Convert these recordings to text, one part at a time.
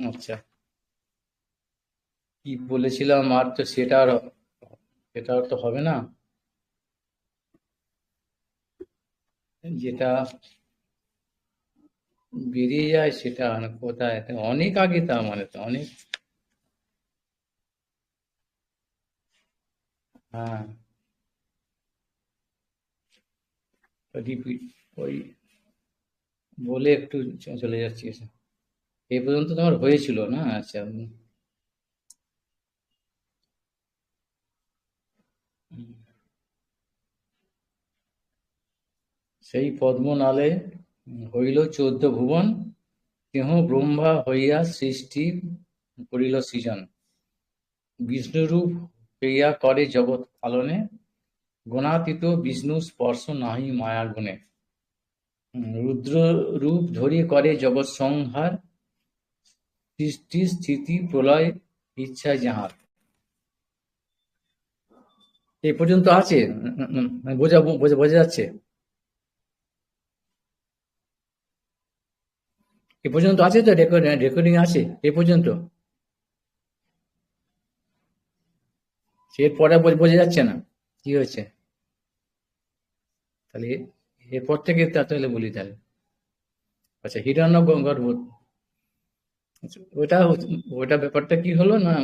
আচ্ছা, কি বলেছিলাম আর তো সেটা আর তো হবে না। যেটা বেরিয়ে যায় সেটা কোথায়, অনেক আগে, তার মানে তো অনেক। হ্যাঁ, রিপিট, ওই বলে একটু চলে যাচ্ছি। এই পর্যন্ত তোমার হয়েছিল না? আচ্ছা। সেই পদ্মনালে হইল 14 ভুবন, কেহ ব্রহ্মা হইয়া সৃষ্টি করিল সৃজন, বিষ্ণুরূপ হইয়া করে জগৎ পালনে, গুণাতীত বিষ্ণু স্পর্শ নাহি মায়া গুণে, রুদ্র রূপ ধরি করে জগৎ সংহার, সৃষ্টি স্থিতি প্রলয় ইচ্ছায় যাহার। এই পর্যন্ত আছে। বোঝা বোঝা বোঝা যাচ্ছে? এ পর্যন্ত আছে তো? রেকর্ডিং আছে এ পর্যন্ত? এরপরে বোঝা যাচ্ছে না কি হয়েছে? তাহলে এরপর থেকে তাহলে বলি তাহলে। আচ্ছা, হিরণ্য গর্ভ। আচ্ছা, ওটা ব্যাপারটা কি হলো না,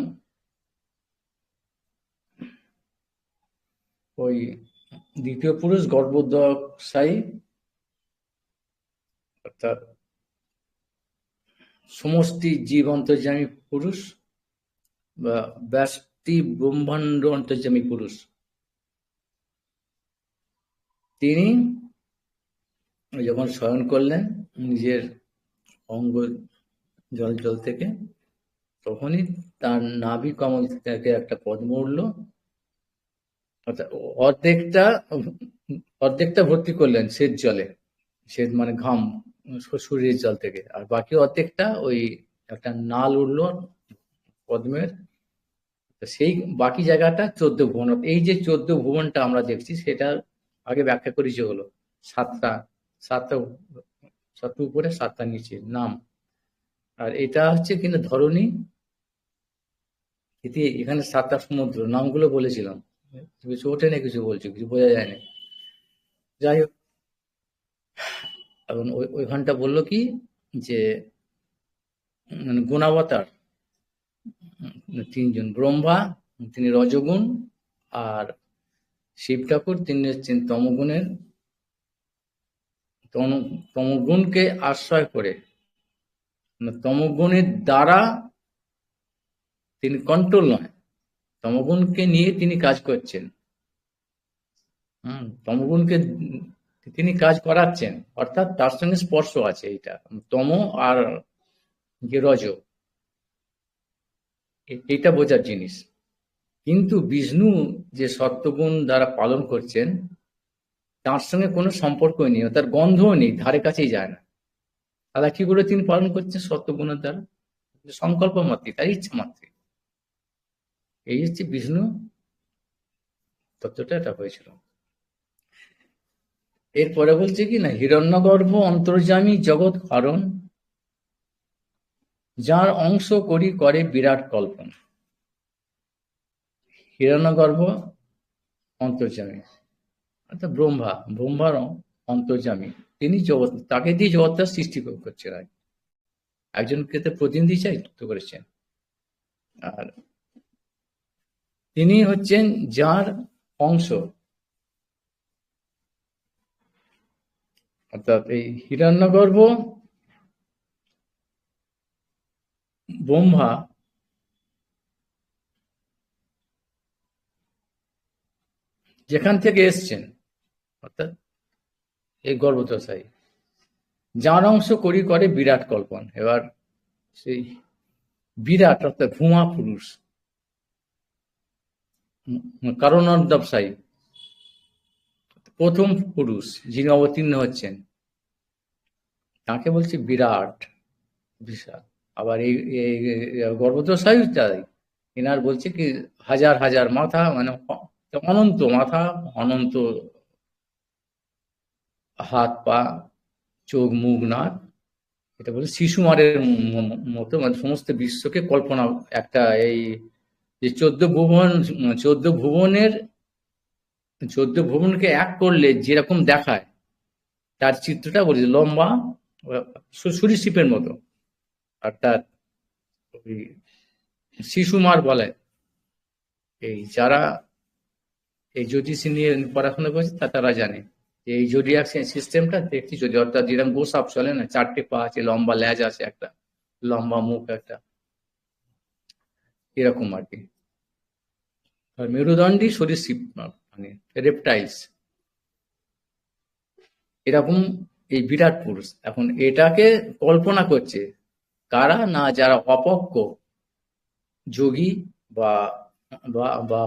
ওই দ্বিতীয় পুরুষ গর্ভোদকশায়ী, অর্থাৎ সমষ্টি জীব অন্তর্যামী পুরুষ, বা ব্যষ্টি ব্রহ্মাণ্ড অন্তর্যামী পুরুষ, তিনি যখন শয়ন করলেন নিজের অঙ্গ জল জল থেকে, তখনই তার নাভি কমল থেকে একটা পদ্ম উঠল। অর্থাৎ অর্ধেকটা অর্ধেকটা ভর্তি করলেন শ্বেত জলে, শ্বেত মানে ঘাম, শরীরের জল থেকে, আর বাকি অর্ধেকটা ওই একটা নাল উঠলো পদ্মের। তো সেই বাকি জায়গাটা 14 ভুবন। এই যে 14 ভুবনটা আমরা দেখছি, সেটা আগে ব্যাখ্যা করি যে হলো সাতটা, সাতটা, সাতটা উপরে সাতটা নিচে নাম। আর এটা হচ্ছে কিনা ধরনী, এখানে সাতটা সমুদ্র নামগুলো বলেছিলাম। কিছু ওঠে না, কিছু বলছি, কিছু বোঝা যায় না। যাই হোক, এখন ওইখানটা বললো কি, যে মানে গুণাবতার তিনজন: ব্রহ্মা, তিনি রজগুণ, আর শিব ঠাকুর, তিনি হচ্ছেন তমগুণের, তমগুণকে আশ্রয় করে, মানে তমগুণের দ্বারা তিনি কন্ট্রোল নয়, তমগুণকে নিয়ে তিনি কাজ করছেন। তমগুণকে তিনি কাজ করাচ্ছেন, অর্থাৎ তার সঙ্গে স্পর্শ আছে এইটা তম আর যে রজ, এইটা বোঝার জিনিস। কিন্তু বিষ্ণু যে সত্যগুণ দ্বারা পালন করছেন, তার সঙ্গে কোনো সম্পর্কই নেই, তার গন্ধও নেই, ধারে কাছেই যায় না। তাহলে কি করে তিনি পালন করছেন সত্যগুণের দ্বারা? সংকল্প মাত্রই, তার ইচ্ছা মাত্রই। এই হচ্ছে বিষ্ণু তত্ত্বটা, এটা হয়েছিল। এরপরে বলছে কি না, হিরণ্যগর্ভ অন্তর্যামী জগৎ কারণ, যার অংশ করি করে বিরাট কল্পন। হিরণ্যগর্ভ অন্তর্যামী, অর্থাৎ ব্রহ্মার অন্তর্যামী, তিনি জগৎ, তাকে দিয়ে জগৎটা সৃষ্টি করছে। একজনকে তো প্রতিনিধি চাই তো করেছেন। আর তিনি হচ্ছেন যার অংশ, অর্থাৎ এই হিরণ্যগর্ভ ব্রহ্মা যেখান থেকে এসছেন, অর্থাৎ এই গর্ভদশায়, যার অংশ করি করে বিরাট কল্পন। এবার সেই বিরাট অর্থাৎ ভূমা পুরুষ, কারণোদ্যবসায়ী, প্রথম পুরুষ যিনি অবতীর্ণ হচ্ছেন, তাকে বলছে বিরাট, বিশাল। আবার এই গর্ভদশায়ু তাই, এনার বলছে কি হাজার হাজার মাথা, মানে অনন্ত মাথা, অনন্ত হাত পা, চোখ মুখ নাক, এটা বলে শিশুমারের মতো, মানে সমস্ত বিশ্বকে কল্পনা, একটা এই যে 14 ভুবন, 14 ভুবনের 14 ভুবনকে এক করলে যেরকম দেখায়, তার চিত্রটা বলেছে লম্বা, সরীসৃপের মতো। অর্থাৎ ওই শিশুমার বলে, এই যারা এই জ্যোতিষী নিয়ে পড়াশোনা করছে তারা জানে যে এই জোডিয়াক সিস্টেমটা দেখছি, যদি অর্থাৎ যেরকম গোসাপ চলে না, 4টে পা আছে, লম্বা লেজ আছে, একটা লম্বা মুখ, একটা এরকম আর কি। আর মেরুদণ্ডী সরীসৃপ, মানে রেপটাইলস, এরকম এই বিরাট পুরুষ। এখন এটাকে কল্পনা করছে কারা না, যারা অপক্ষ যোগী বা বা বা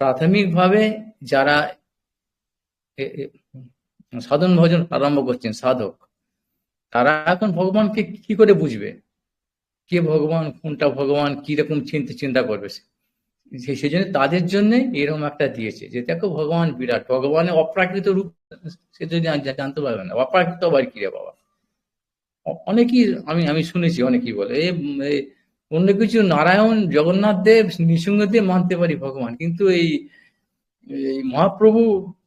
প্রাথমিকভাবে যারা সাধন ভজন আরম্ভ করছেন, সাধক, তারা এখন ভগবানকে কি করে বুঝবে, কে ভগবান, কোনটা ভগবান, কিরকম চিন্তা করবে। সেই জন্য তাদের জন্য এরকম একটা দিয়েছে যে দেখো ভগবান বিরাট, ভগবানের অপ্রাকৃত রূপ সে যদি জানতে পারবে না, অপ্রাকৃত আবার কি রে বাবা। অনেকেই আমি শুনেছি, অনেকেই বলে অন্য কিছু নারায়ণ, জগন্নাথ দেব, নৃসিংহদেব মানতে পারি ভগবান, কিন্তু এই এই মহাপ্রভু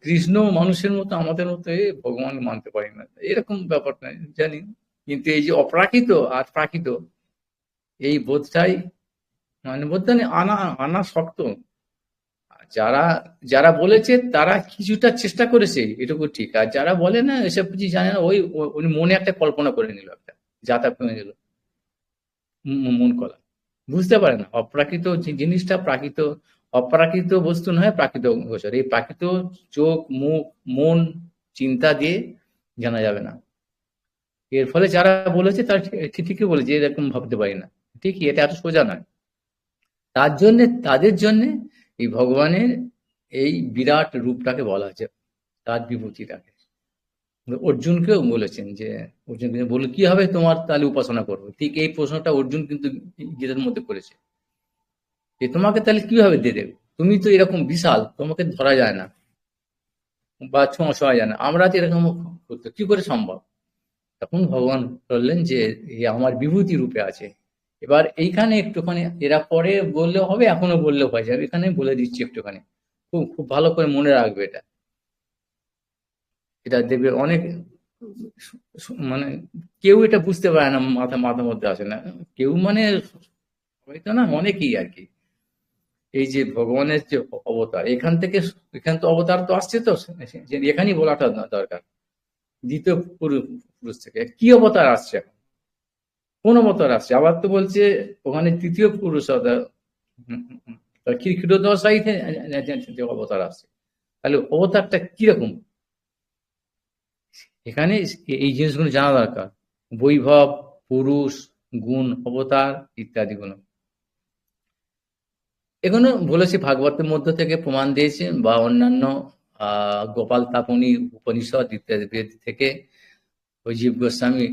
কৃষ্ণ মানুষের মতো, আমাদের মতো ভগবান মানতে পারি না, এরকম ব্যাপারটা জানি। কিন্তু এই যে অপ্রাকৃত আর প্রাকৃত, এই বোধটাই, মানে বোধটা আনা আনা শক্ত। যারা যারা বলেছে তারা কিছুটা চেষ্টা করেছে, এটুকু ঠিক। আর যারা বলে না, এসব কিছু জানে না, ওই মনে একটা কল্পনা করে নিল, একটা যাতা করে নিল, মন করা, বুঝতে পারে না অপ্রাকৃত জিনিসটা প্রাকৃত, অপ্রাকৃত বস্তু নয় প্রাকৃত গোচর। এই প্রাকৃত চোখ, মুখ, মন, চিন্তা দিয়ে জানা যাবে না। এর ফলে যারা বলেছে তারা ঠিকই বলেছে, এরকম ভাবতে পারি না, ঠিকই, এটা এত সোজা নয়। তাদের জন্য এই ভগবানের এই বিরাট রূপটাকে বলা হচ্ছে, তার বিভূতিটাকে। অর্জুনকেও বলেছেন যে, অর্জুন বলে কি হবে তোমার তাহলে উপাসনা করবো, ঠিক এই প্রশ্নটা অর্জুন কিন্তু গীতার মধ্যে করেছে, যে তোমাকে তাহলে কিভাবে দিয়ে দেবে, তুমি তো এরকম বিশাল, তোমাকে ধরা যায় না বা ছোঁয়া যায় না, আমরা তো এরকম করতে কি করে সম্ভব। তখন ভগবান বললেন যে আমার বিভূতি রূপে আছে। এবার এইখানে একটুখানি, এরা পরে বললেও হবে, এখনো বললেও হয়ে যাবে, এখানে বলে দিচ্ছি একটুখানি, খুব খুব ভালো করে মনে রাখবে এটা। এটা দেখবে অনেক, মানে কেউ এটা বুঝতে পারে না, মাথার মধ্যে আসে না কেউ, মানে হয়তো না, অনেকেই আর কি। এই যে ভগবানের যে অবতার, এখান তো অবতার তো আসছে, তো এখানেই বলাটা দরকার। দ্বিতীয় পুরুষ থেকে কি অবতার আসছে, কোন অবতার আসছে, আবার তো বলছে ওখানে তৃতীয় পুরুষ ক্ষীরোদশাই যে অবতার আসছে, তাহলে অবতারটা কিরকম, এখানে এই জিনিসগুলো জানা দরকার। বৈভব, পুরুষ, গুণ, অবতার ইত্যাদি গুলো, এগুলো বলেছে ভাগবতের মধ্য থেকে প্রমাণ দিয়েছে, বা অন্যান্য গোপাল তাপনী উপনিষদ ইত্যাদি বেদ থেকে, ওই জীব গোস্বামী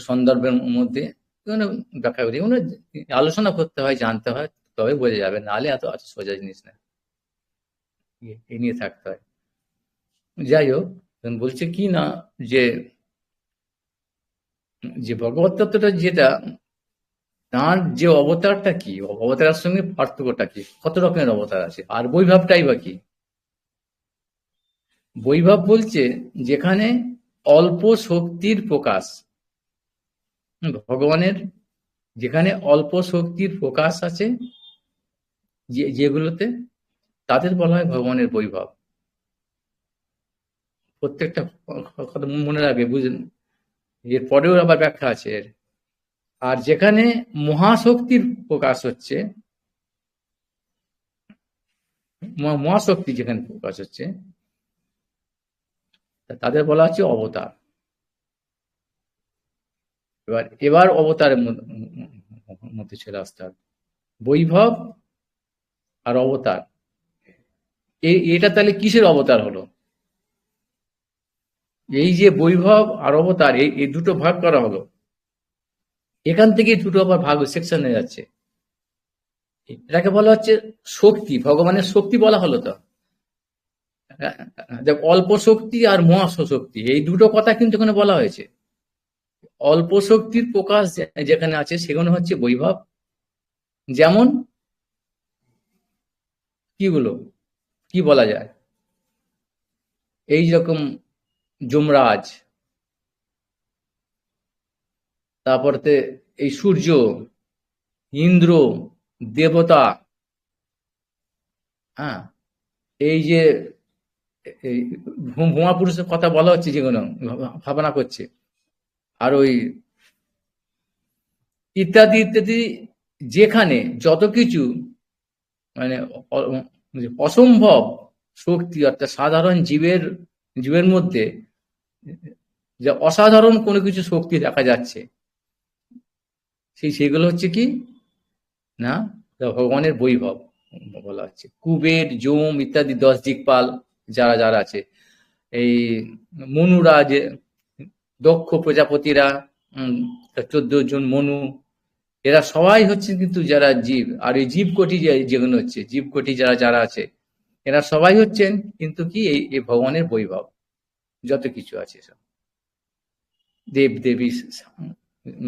সন্দর্ভের মধ্যে এগুলো ব্যাখ্যা করি, এগুলো আলোচনা করতে হয়, জানতে হয়, তবে বোঝা যাবে, নাহলে এত এত সোজা জিনিস না, এ নিয়ে থাকতে হয়। যাই হোক, বলছে কি না, যে যে ভগবত তত্ত্বটা যেটা, তার যে অবতারটা কি, অবতারের সঙ্গে পার্থক্যটা কি, কত রকমের অবতার আছে, আর বৈভবটাই বা কি। বৈভব বলছে যেখানে অল্প শক্তির প্রকাশ, ভগবানের যেখানে অল্প শক্তির প্রকাশ আছে, যেগুলোতে, তাদের বলা হয় ভগবানের বৈভব। প্রত্যেকটা কথা মনে রাখবে, বুঝলেন, এর পরেও আবার ব্যাখ্যা আছে এর। আর যেখানে মহাশক্তির প্রকাশ হচ্ছে, মহাশক্তি যেখানে প্রকাশ হচ্ছে, তাদের বলা হচ্ছে অবতার। এবার অবতারের মধ্যে চলে আসতে হবে, বৈভব আর অবতার, এটা তাহলে কিসের অবতার হলো, এই যে বৈভব আর অবতার, এই দুটো ভাগ করা হলো, এখান থেকে দুটো আবার ভাগ সেকশন হয়ে যাচ্ছে। এটাকে বলা হচ্ছে শক্তি, ভগবানের শক্তি বলা হলো। তো অল্প শক্তি আর মহাশক্তি, এই দুটো কথা কিন্তু এখানে বলা হয়েছে। অল্প শক্তির প্রকাশ যেখানে আছে সেখানে হচ্ছে বৈভব। যেমন কি বলা যায়, এই রকম যমরাজ, তারপরে এই সূর্য, ইন্দ্র, দেবতা, হ্যাঁ, এই যে এই ভুমা পুরুষের কথা বলা হচ্ছে, যেগুলো ভাবনা করছে, আর ওই ইত্যাদি ইত্যাদি, যেখানে যত কিছু মানে অসম্ভব শক্তি, অর্থাৎ সাধারণ জীবের মধ্যে যে অসাধারণ কোনো কিছু শক্তি দেখা যাচ্ছে, সেগুলো হচ্ছে কি না, ভগবানের বৈভব বলা হচ্ছে। কুবের, যম ইত্যাদি 10 দিকপাল যারা যারা আছে, এই মনুরা, যে দক্ষ প্রজাপতিরা, 14 জন মনু, এরা সবাই হচ্ছে কিন্তু যারা জীব। আর এই জীবকোটি যেগুলো হচ্ছে, জীবকোটি যারা যারা আছে, এরা সবাই হচ্ছেন কিন্তু কি এই ভগবানের বৈভব। যত কিছু আছে সব দেব দেবী,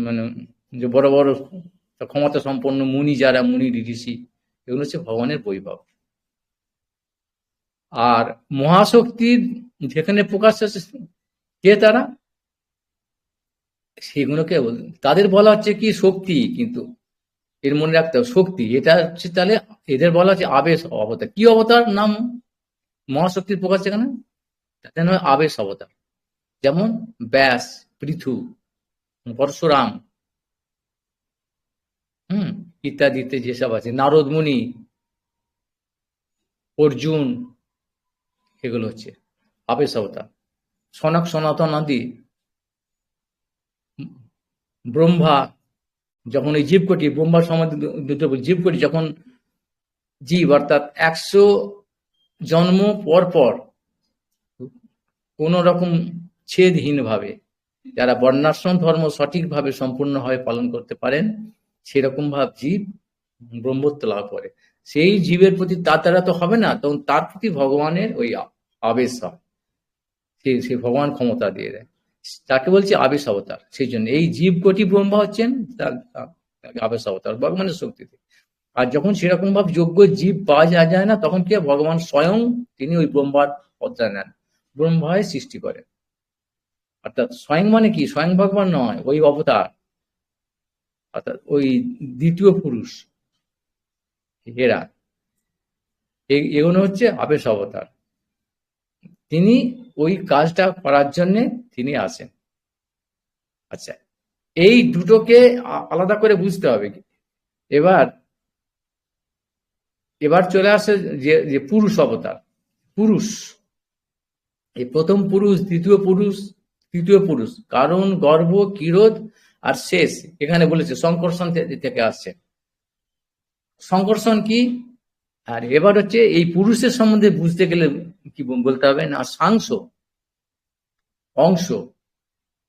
মানে যে বড় বড় ক্ষমতা সম্পন্ন মুনি, যারা মুনি ঋষি, এগুলো হচ্ছে ভগবানের বৈভব। আর মহাশক্তির যেখানে প্রকাশ আছে, কে তারা, সেগুলোকে তাদের বলা হচ্ছে কি শক্তি। কিন্তু এর মনে রাখতে হবে, শক্তি এটা হচ্ছে, তাহলে এদের বলা হচ্ছে আবেশ অবতার। কি অবতার নাম মহাশক্তির প্রকাশ যেখানে, তাদের নয় আবেশ অবতার। যেমন ব্যাস, পৃথু, পরশুরাম, ইত্যাদি ইত্যাদি যেসব আছে, নারদ মুনি, অর্জুন, এগুলো হচ্ছে আবেশ অবতার। সনক সনাতন আদি, ব্রহ্মা, যখন এই জীবকোটি, ব্রহ্মার সমাধি জীবকোটি, যখন জীব অর্থাৎ 100 জন্ম পর পর কোন রকম ছেদহীন ভাবে যারা বর্ণাশ্রম ধর্ম সঠিকভাবে সম্পূর্ণভাবে পালন করতে পারেন, সেরকম ভাব জীব ব্রহ্মত্ব লাভ করে। সেই জীবের প্রতি তার দ্বারা তো হবে না, তখন তার প্রতি ভগবানের ওই আবেশ হয়, সে ভগবান ক্ষমতা দিয়ে দেয়, তাকে বলছে আবেশ অবতার। সেই জন্য এই জীব কোটি ব্রহ্মা হচ্ছেন তার আবেশ অবতার ভগবানের শক্তিতে। আর যখন সেরকম ভাবে যোগ্য জীব পাওয়া যায় না, তখন কি ভগবান স্বয়ং তিনি ওই ব্রহ্মার অবতার নেন, ব্রহ্মায় সৃষ্টি করেন। অর্থাৎ স্বয়ং মানে কি, স্বয়ং ভগবান নয়, ওই অবতার, অর্থাৎ ওই দ্বিতীয় পুরুষ, এরা এগুলো হচ্ছে আবেশ অবতার। তিনি ওই কাজটা করার জন্য তিনি আসেন। আচ্ছা, এই দুটোকে আলাদা করে বুঝতে হবে। এবার এবার চলে আসে যে পুরুষ অবতার। পুরুষ, এই প্রথম পুরুষ, দ্বিতীয় পুরুষ, তৃতীয় পুরুষ, কারণ, গর্ভ, কিরোধ আর শেষ, এখানে বলেছে সংকর্ষণ থেকে আসছে। সংকর্ষণ কি, আর এবার হচ্ছে এই পুরুষের সম্বন্ধে বুঝতে গেলে কি বলতে হবে না, সাংস অংশ।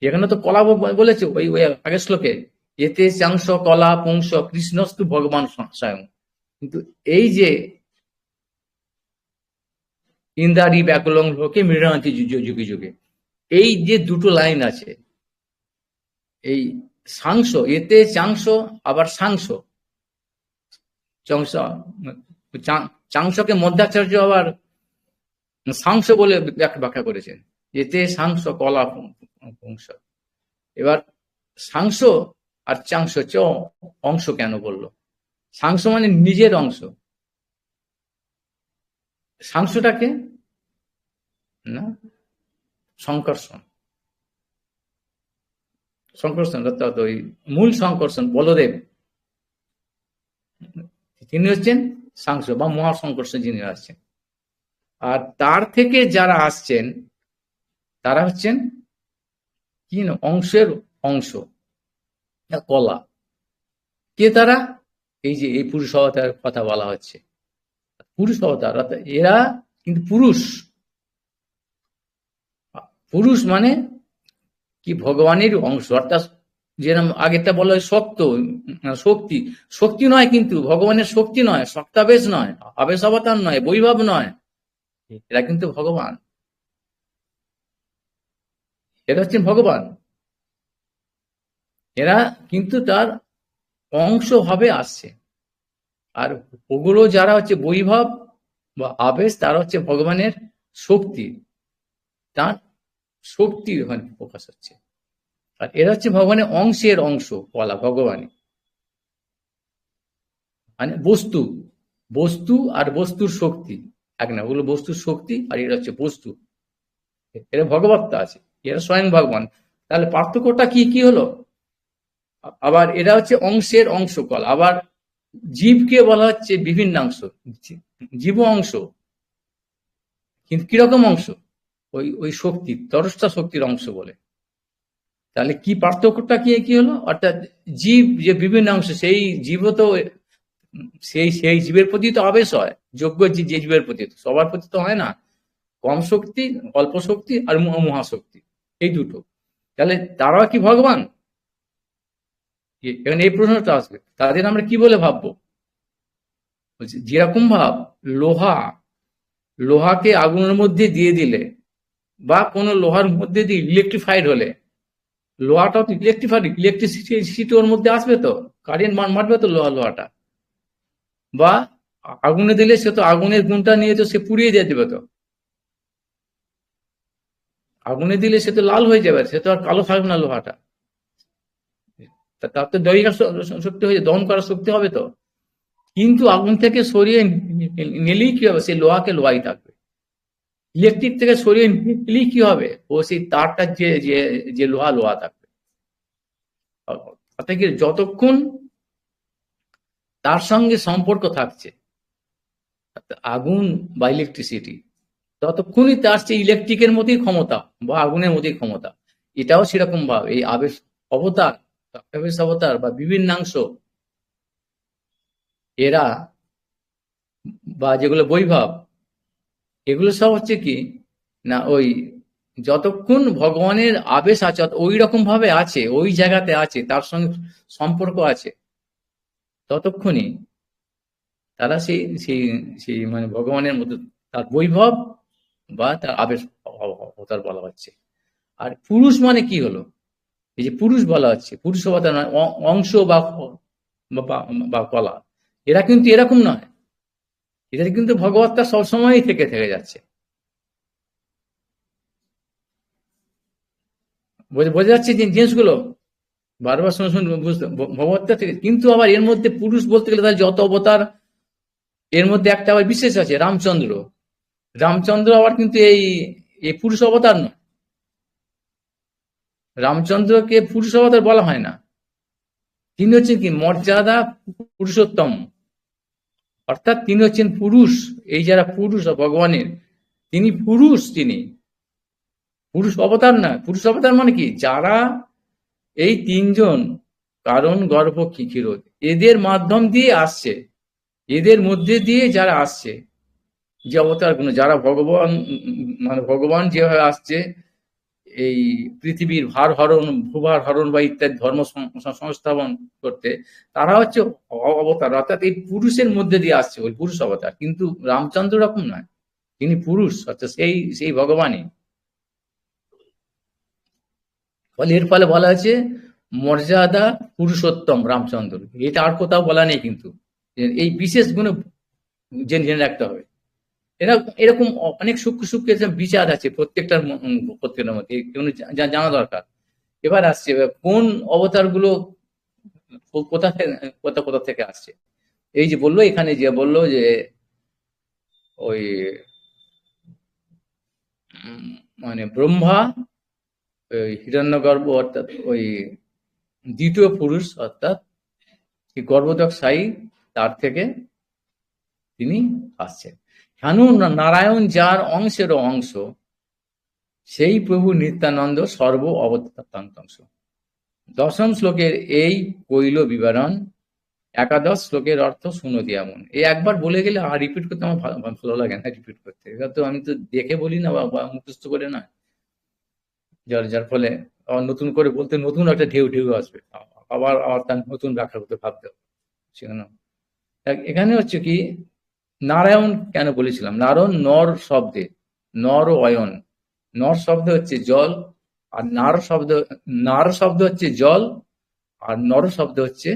এখানে তো কলা বলেছে ওই ওই আগের শ্লোকে, এতে চাংশ কলা পুংস কৃষ্ণস্তু ভগবান স্বয়ং। কিন্তু এই যে ইন্দ্রারি ব্যাকুলং লোকে মৃণান্তি যুগে যুগে, এই যে দুটো লাইন আছে, এই সাংস, এতে চাংস, আবার সাংস, চাংসকে মধ্যাচার্য আবার সাংস বলে ব্যাখ্যা করেছেন, এতে সাংস কলা পুংস। এবার সাংস আর চাংস অংশ কেন বললো, সাংস মানে নিজের অংশ, সাংসটাকে না, সংকর্ষণ, সংকর্ষণ অর্থাৎ ওই মূল সংকর্ষণ বলদেব, তিনি হচ্ছেন সাংস বা মহাসংকর্ষণ যিনি আসছেন। আর তার থেকে যারা আসছেন তারা হচ্ছেন কি না, অংশের অংশ, কলা। কে তারা, এই যে এই পুরুষ অবতার কথা বলা হচ্ছে, পুরুষ অবতার, অর্থাৎ এরা কিন্তু পুরুষ। পুরুষ মানে কি, ভগবানের অংশ। অর্থাৎ যেরকম আগেরটা বলা হয় শক্ত, শক্তি, শক্তি নয় কিন্তু, ভগবানের শক্তি নয়, শক্তাবেশ নয়, আবেশ অবতার নয়, বৈভব নয়, এরা কিন্তু ভগবান, এরা হচ্ছেন ভগবান। এরা কিন্তু তার অংশ ভাবে আসছে। আর ওগুলো যারা হচ্ছে বৈভব বা আবেশ, তারা হচ্ছে ভগবানের শক্তি, তার শক্তি ওখানে প্রকাশ হচ্ছে। আর এরা হচ্ছে ভগবানের অংশের অংশ বলা ভগবানী, মানে বস্তু, বস্তু আর বস্তুর শক্তি এক না, ওগুলো বস্তুর শক্তি আর এরা হচ্ছে বস্তু, এরা ভগবত্তা আছে, এরা স্বয়ং ভগবান। তাহলে পার্থক্যটা কি কি হলো? আবার এরা হচ্ছে অংশের অংশ কল, আবার জীবকে বলা হচ্ছে বিভিন্নাংশ, জীব অংশ, কিন্তু কিরকম অংশ? ওই ওই শক্তি, তরস্তা শক্তির অংশ বলে। তাহলে কি পার্থক্যটা কি কি হলো? অর্থাৎ জীব যে বিভিন্ন অংশ, সেই জীবও তো সেই সেই জীবের প্রতি তো আবেশ হয়, যোগ্য যে জীবের প্রতি, সবার প্রতি তো হয় না। কম শক্তি, অল্প শক্তি আর মহাশক্তি, এই দুটো। তাহলে তারাও কি ভগবান? এখানে এই প্রশ্নটা আসবে, তাদের আমরা কি বলে ভাববো? বলছি যেরকম ভাব, লোহা, লোহাকে আগুনের মধ্যে দিয়ে দিলে বা কোনো লোহার মধ্যে দিয়ে ইলেকট্রিফাইড হলে, লোহাটাও তো ইলেকট্রিফাইড, ইলেকট্রিসিটি ওর মধ্যে আসবে তো, কারেন্ট মারবে তো লোহাটা। বা আগুনে দিলে সে তো আগুনের গুণটা নিয়ে তো সে পুড়িয়ে দিয়ে দেবে তো, আগুনে দিলে সে তো লাল হয়ে যাবে, সে তো আর কালো থাকবে না লোহাটা। তার তো দহিকার শক্তি হয়ে দহন করার শক্তি হবে তো। কিন্তু আগুন থেকে সরিয়ে নিলেই কি হবে? সেই লোহাকে লোহাই থাকবে। ইলেকট্রিক থেকে সরিয়ে নিলেই কি হবে? ও সেই তারটা যে যে যে লোহা, লোহা থাকবে। অর্থাৎ কি, যতক্ষণ তার সঙ্গে সম্পর্ক থাকছে আগুন বা ইলেকট্রিসিটি, ততক্ষণই তার সেই ইলেকট্রিকের মতোই ক্ষমতা বা আগুনের মতোই ক্ষমতা। এটাও সেরকম ভাবে এই আবেশ অবতার, আবেশ অবতার বা বিভিন্নাংশ, এরা বা যেগুলো বৈভব, এগুলো সব হচ্ছে কি না, ওই যতক্ষণ ভগবানের আবেশ আছে, ওই রকম ভাবে আছে, ওই জায়গাতে আছে, তার সঙ্গে সম্পর্ক আছে, ততক্ষণই তারা সেই সেই সেই মানে ভগবানের মতো তার বৈভব বা তার আবেশ অবতার বলা হচ্ছে। আর পুরুষ মানে কি হলো? এই যে পুরুষ বলা হচ্ছে, পুরুষ অবতার নয়, অংশ বা বা কলা, এরা কিন্তু এরকম নয়, এদের কিন্তু ভগবত্তা সবসময়ই থেকে থেকে যাচ্ছে। বোঝা যাচ্ছে যে জিনিসগুলো বারবার শুনে শুনে বুঝতে, ভগবত্তা থেকে। কিন্তু আবার এর মধ্যে পুরুষ বলতে গেলে তার যত অবতার, এর মধ্যে একটা আবার বিশেষ আছে, রামচন্দ্র। রামচন্দ্র আবার কিন্তু এই এই পুরুষ অবতার নয়, রামচন্দ্রকে পুরুষ অবতার বলা হয় না। তিনি হচ্ছেন কি মর্যাদা পুরুষোত্তম, অর্থাৎ তিনি হচ্ছেন পুরুষ। এই যারা পুরুষ ভগবানের, তিনি পুরুষ, তিনি পুরুষ অবতার না। পুরুষ অবতার মানে কি, যারা এই তিনজন কারণ গর্ভ কিকিরোধ, এদের মাধ্যম দিয়ে আসছে, এদের মধ্যে দিয়ে যারা আসছে, যে অবতার গুলো, যারা ভগবান মানে ভগবান যেভাবে আসছে এই পৃথিবীর ভার হরণ, ভূভার হরণ বা ইত্যাদি ধর্ম সংস্থাপন করতে, তারা হচ্ছে অবতার, অর্থাৎ এই পুরুষের মধ্যে দিয়ে আসছে, ওই পুরুষ অবতার। কিন্তু রামচন্দ্র রকম নয়, তিনি পুরুষ, অর্থাৎ সেই সেই ভগবানই। ফলে এর ফলে বলা হয়েছে মর্যাদা পুরুষোত্তম রামচন্দ্র, এটা আর কোথাও বলা নেই। কিন্তু এই বিশেষ গুণ জেনে জেনে রাখতে হবে। এরা এরকম অনেক সূক্ষ্ম সূক্ষ্ম বিচার আছে প্রত্যেকটার প্রত্যেকটার মধ্যে, এগুলো জানা দরকার। এবার আসছে কোন অবতার গুলো কোথা থেকে কোথা কোথা থেকে আসছে। এই যে বললো, এখানে যে বললো যে ওই মানে ব্রহ্মা, ওই হিরণ্যগর্ভ, অর্থাৎ ওই দ্বিতীয় পুরুষ, অর্থাৎ গর্ভোদক সাই, তার থেকে তিনি আসছেন। হেন নারায়ণ যার অংশেরও অংশ, সেই প্রভু নিত্যানন্দ সর্ব অবতারাংশ। দশম শ্লোকের এই কইল বিবরণ, একাদশ শ্লোকের অর্থ শুনো দিয়ামন। এই একবার বলে গেলে আর রিপিট করতে আমার ভালো লাগে না, রিপিট করতে। এটা তো আমি তো দেখে বলি না বা মুখস্থ করে না, যার যার ফলে আবার নতুন করে বলতে নতুন একটা ঢেউ ঢেউ আসবে, আবার আবার তার নতুন ব্যাখ্যা করতে ভাবতে হবে সেখানে। এখানে হচ্ছে কি, নারায়ণ কেন বলেছিলাম? নারায়ণ নর শব্দে, নর ও অয়ন। নর শব্দ হচ্ছে জল, আর নার শব্দ হচ্ছে জল, আর নর শব্দ হচ্ছে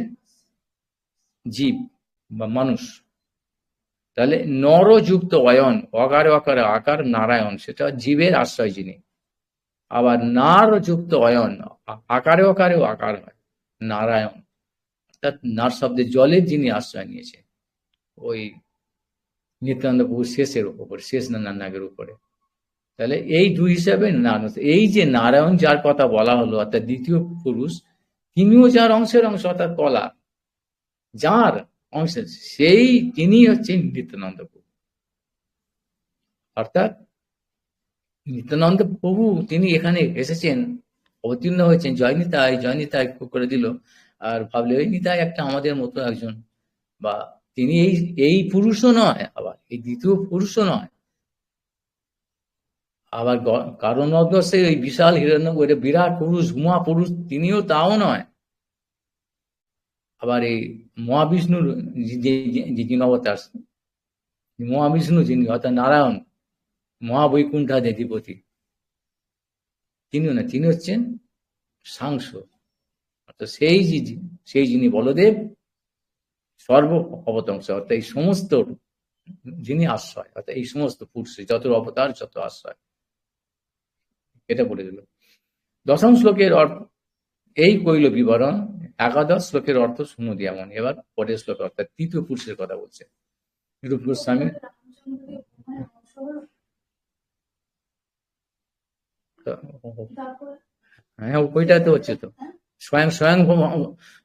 জীব বা মানুষ। তাহলে নরযুক্ত অয়ন, অকারে অকারে আকার নারায়ণ, সেটা জীবের আশ্রয় যিনি। আবার নার যুক্ত অয়ন, আকারে অকারেও আকার হয়, নারায়ণ। অর্থাৎ নার শব্দে জলের যিনি আশ্রয় নিয়েছে, ওই নিত্যানন্দ প্রভু শেষের উপর, শেষ নাগের উপরে। তাহলে এই দুই হিসাবে এই যে নারায়ণ যার কথা বলা হলো, অর্থাৎ দ্বিতীয় পুরুষ, তিনিও যার অংশের অংশ, অর্থাৎ কলা যার অংশের, সেই তিনি হচ্ছেন নিত্যানন্দ প্রভু। অর্থাৎ নিত্যানন্দ প্রভু তিনি এখানে এসেছেন, অবতীর্ণ হয়েছেন, জয় নিতাই জয় নিতাই করে দিল, আর ভাবলে ওই নিতাই একটা আমাদের মতো একজন, বা তিনি এই এই পুরুষও নয়, আবার এই দ্বিতীয় পুরুষও নয়, আবার কারণ অবশ্যই ওই বিশাল হিরণ্য বিরাট পুরুষ মহাপুরুষ তিনিও তাও নয়। আবার এই মহাবিষ্ণুর যিনি অবতার, মহাবিষ্ণু যিনি অর্থাৎ নারায়ণ মহাবৈকুণ্ঠাধিপতি, তিনিও না, তিনি হচ্ছেন সাংস, অর্থাৎ সেই যিনি বলদেব সর্ব অবতংশ, অর্থাৎ এই সমস্ত যিনি আশ্রয়, অর্থাৎ এই সমস্ত পুরুষের যত অবতার যত আশ্রয়, এটা বলে দিল। দশম শ্লোকের অর্থ এই কইল বিবরণ, একাদশ শ্লোকের অর্থ শুনো যেমন। এবার পরের শ্লোক অর্থাৎ তৃতীয় পুরুষের কথা বলছে রূপ গোস্বামী। হ্যাঁ, ওইটা তো হচ্ছে তো স্বয়ং স্বয়ং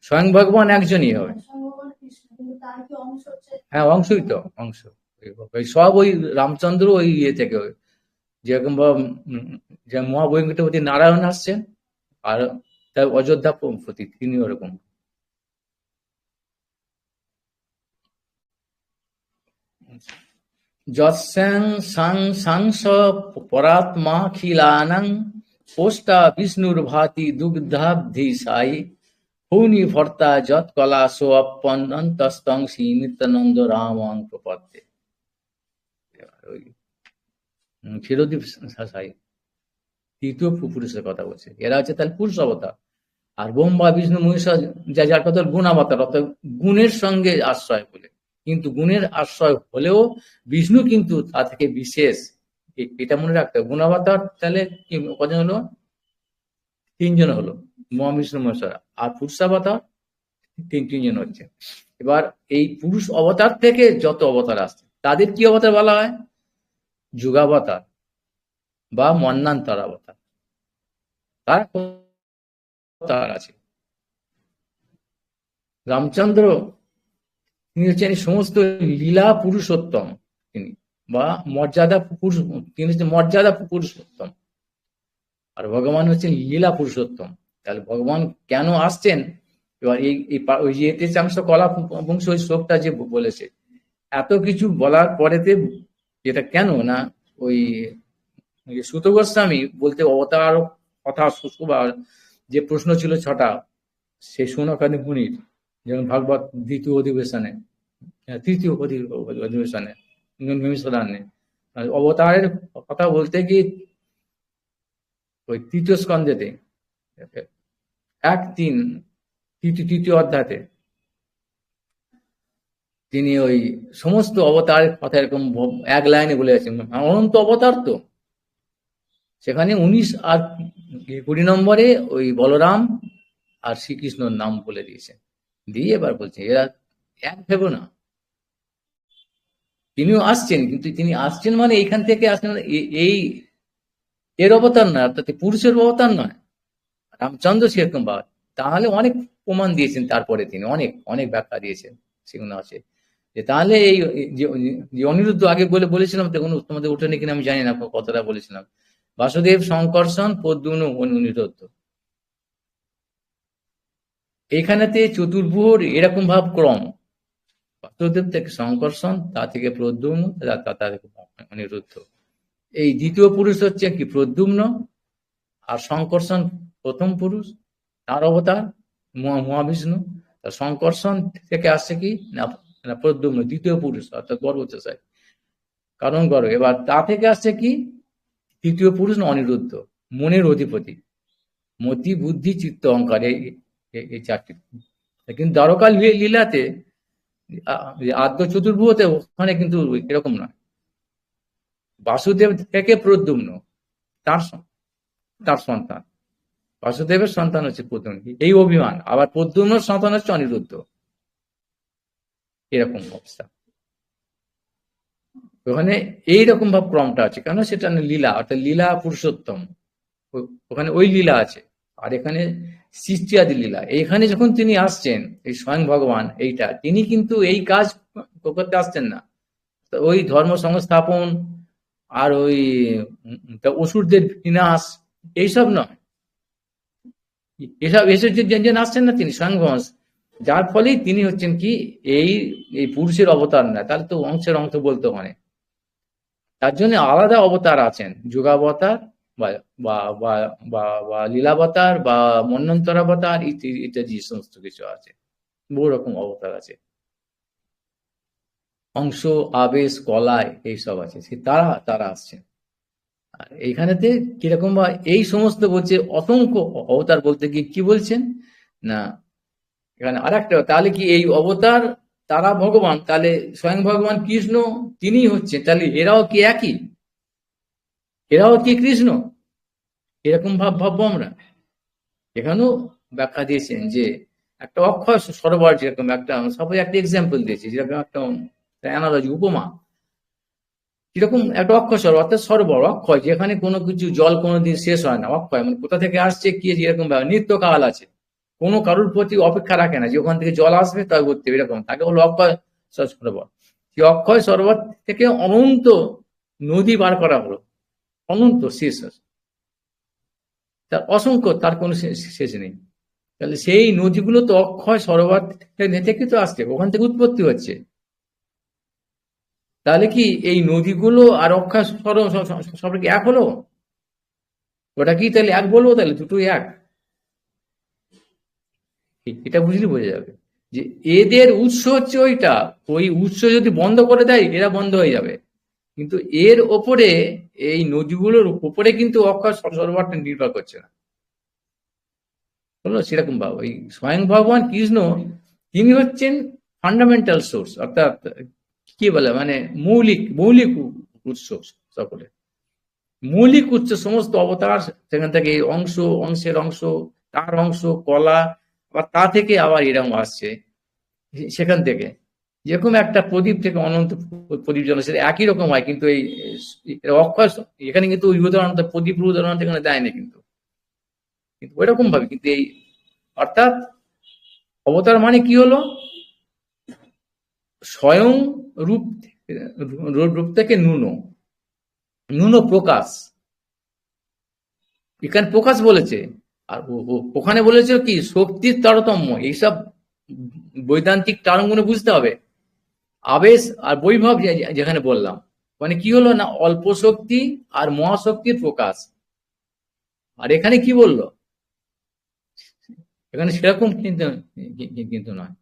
স্বয়ং ভগবান একজনই হবে। হ্যাঁ, অংশই তো অংশ, ওই সব ওই রামচন্দ্র ওই ইয়ে থেকে, যেরকম যে মহাবৈকুণ্ঠপতি নারায়ণ আসছেন, আর তার অযোধ্যা পতি তিনি ওরকম। যৎস্যাং সাং সাংস পরাত্মাখিলানাং পোষ্টা বিষ্ণুর ভাতি দুগ্ধাব্ধি সাই হৌনি ভর্তা যৎ কলা সোপন্তস্তং শ্রী নিত্যানন্দ রামং প্রপদ্যে। ক্ষীরোদ্দীপ সাই তৃতীয় পুরুষের কথা বলছে, এরা হচ্ছে তাহলে পুরুষ অবতার। আর ব্রহ্মা বিষ্ণু মহেশ্বর যার কথা গুণাবতার, অর্থাৎ গুণের সঙ্গে আশ্রয় বলে, কিন্তু গুণের আশ্রয় হলেও বিষ্ণু কিন্তু তা থেকে বিশেষ, এটা মনে রাখতে হবে। গুণাবতার তাহলে কজন হলো? তিনজন হলো, মহাবিষ্ণু মহেশ্বর। আর পুরুষাবতার তিনজন হচ্ছে। এবার এই পুরুষ অবতার থেকে যত অবতার আসছে তাদের কি অবতার বলা হয়? যুগাবতার বা মন্বান্তর অবতার, তার অবতার আছে। রামচন্দ্র তিনি হচ্ছেন সমস্ত লীলা পুরুষোত্তম, তিনি বা মর্যাদা পুরুষ, তিনি হচ্ছেন মর্যাদা পুরুষোত্তম, আর ভগবান হচ্ছেন লীলা পুরুষোত্তম। তাহলে ভগবান কেন আসছেন? এবার ওই যে এতে চাংশ কলা বংশ ওই শ্লোকটা যে বলেছে, এত কিছু বলার পরেতে যেটা কেন না, ওই সুত গোস্বামী বলতে অবতার কথা শুক্রবার যে প্রশ্ন ছিল 6টা, সেই শৌনকাদি মুনির, যেমন ভাগবত দ্বিতীয় অধিবেশনে, তৃতীয় অধিবেশনে নৈমিষারণ্যে অবতারের কথা বলতে গিয়ে ওই তৃতীয় স্কন্ধেতে 1:3 তৃতীয় অধ্যায়তে তিনি ওই সমস্ত অবতারের কথা এরকম এক লাইনে বলে গেছেন, অনন্ত অবতার তো। সেখানে 19 আর 20 নম্বরে ওই বলরাম আর শ্রীকৃষ্ণর নাম বলে দিয়েছেন, দিয়ে এবার বলছে এরা এক ভেবো না, তিনিও আসছেন, কিন্তু তিনি আসছেন মানে এইখান থেকে আসছেন এই এর অবতার নয়, অর্থাৎ পুরুষের অবতার নয়। রামচন্দ্র সেরকম বা, তাহলে অনেক প্রমাণ দিয়েছেন, তারপরে তিনি অনেক অনেক ব্যাখ্যা দিয়েছেন, সেগুলো আছে। যে তাহলে এই যে অনিরুদ্ধ আগে বলেছিলাম, তখন তোমাদের উঠেনি কিনা আমি জানি না, কতটা বলেছিলাম, বাসুদেব, শঙ্কর্ষণ, প্রদ্যুম্ন, অনিরুদ্ধ, এইখানেতে চতুর্ভুর এরকম ভাব ক্রম, বাসুদেব থেকে শঙ্কর্ষণ, তা থেকে প্রদ্যুম্ন, তা থেকে অনিরুদ্ধ। এই দ্বিতীয় পুরুষ হচ্ছে কি প্রদ্যুম্ন, আর শঙ্কর্ষণ প্রথম পুরুষ, তার অবতার মহাবিষ্ণু। শঙ্কর্ষণ থেকে আসছে কি না প্রদ্যুম্ন, দ্বিতীয় পুরুষ, অর্থাৎ গর্ভোচ্ছ্বাস, কারণ গর্ব। এবার তা থেকে আসছে কি তৃতীয় পুরুষ না অনিরুদ্ধ, মনের অধিপতি, মতি বুদ্ধি চিত্ত অহংকার, এই চারটি। কিন্তু দ্বারকা লীলাতে আদ্য চতুর্ভুজতে ওখানে কিন্তু এরকম নয়। বাসুদেব থেকে প্রদ্যুম্ন তার তার সন্তান, বাসুদেবের সন্তান হচ্ছে প্রদ্যুম্ন, এই অভিমান। আবার প্রদ্যুম্নর সন্তান হচ্ছে অনিরুদ্ধ, এরকম অবস্থা। ওখানে এইরকম ভাব ক্রমটা আছে, কেন সেটা লীলা, অর্থাৎ লীলা পুরুষোত্তম, ওখানে ওই লীলা আছে। আর এখানে সৃষ্টি আদি লীলা। এইখানে যখন তিনি আসছেন, এই স্বয়ং ভগবান এইটা, তিনি কিন্তু এই কাজ করতে আসছেন না। ওই ধর্ম সংস্থাপন আর ওই অসুরদের বিনাশ এইসব নয়, এসব এসব যে আসছেন না তিনি স্বয়ং ভগবান, যার ফলেই তিনি হচ্ছেন কি এই এই পুরুষের অবতার না, তাহলে তো অংশের অংশ বলতে হয়। তার জন্য আলাদা অবতার আছেন, যুগাবতার বা বা বা বা বা লীলাবতার বা মন্বন্তরাবতার ইত্যাদি সমস্ত কিছু আছে, বহু রকম অবতার আছে। অংশ, আবেশ, কলায় এইসব আছে, তারা তারা আসছেন। আর এইখানেতে কিরকম বা এই সমস্ত বলছে অসংখ্য অবতার, বলতে গিয়ে কি বলছেন না, এখানে আর একটা, তাহলে কি এই অবতার তারা ভগবান, তাহলে স্বয়ং ভগবান কৃষ্ণ তিনি হচ্ছে, তাহলে এরাও কি একই, এরাও কি কৃষ্ণ, এরকম ভাববো আমরা। এখানেও ব্যাখ্যা দিয়েছেন যে একটা অক্ষয় সরোবর, যেরকম একটা সবাই একটা এক্সাম্পল দিয়েছে, যেরকম একটা অ্যানালজি উপমা, যেরকম একটা অক্ষয় সরোবর, অর্থাৎ সরোবর অক্ষয়, যেখানে কোনো কিছু জল কোনোদিন শেষ হয় না, অক্ষয় মানে কোথা থেকে আসছে কি, যেরকম নিত্যকাল আছে, কোনো কারোর প্রতি অপেক্ষা রাখে না যে ওখান থেকে জল আসবে তাই ভর্তি, এরকম তাকে বলো অক্ষয় সরোবর। সেই অক্ষয় সরোবর থেকে অনন্ত নদী বার করা হলো, অনন্ত শেষ, তার অসংখ্য, তার কোনো শেষ নেই। তাহলে সেই নদীগুলো তো অক্ষয় সরোবর থেকে তো আসছে, ওখান থেকে উৎপত্তি হচ্ছে। তাহলে কি এই নদীগুলো আর অক্ষয় সরোবর সব কি এক হলো? ওটা কি তাহলে এক বলবো? তাহলে দুটোই এক, এটা বুঝলে বোঝা যাবে যে এদের উৎস হচ্ছে ওইটা, ওই উৎস যদি বন্ধ করে দেয় এরা বন্ধ হয়ে যাবে। কিন্তু এর ওপরে, এই নদীগুলোর উপরে কিন্তু অক্ষয় সরোবরটা নির্ভর করছে না, বললো সেরকম ভাব। ওই স্বয়ং ভগবান কৃষ্ণ তিনি হচ্ছেন ফান্ডামেন্টাল সোর্স, অর্থাৎ কি বলে মানে মৌলিক মৌলিক উৎস, সকলে মৌলিক উৎস, সমস্ত অবতার সেখান থেকে অংশ, অংশের অংশ, তার অংশ কলা, আবার তা থেকে আবার এরকম আসছে সেখান থেকে। যেরকম একটা প্রদীপ থেকে অনন্ত প্রদীপ জ্বলে, সেটা একই রকম হয়, কিন্তু এই অক্ষয় এখানে কিন্তু ওই উদাহরণ, প্রদীপ উদাহরণ এখানে দেয় না, কিন্তু কিন্তু ওইরকম ভাবে। কিন্তু এই অর্থাৎ অবতার মানে কি হলো, স্বয়ং রূপ, রূপ থেকে নুন প্রকাশ, এখানে প্রকাশ বলেছে। আর ওখানে বলেছে কি শক্তির তারতম্য, এইসব বৈদান্তিক টার্মগুলো বুঝতে হবে। আবেশ আর বৈভব যেখানে বললাম, মানে কি হলো না অল্প শক্তি আর মহাশক্তির প্রকাশ। আর এখানে কি বললো, এখানে সেরকম কিন্তু কিন্তু নয়,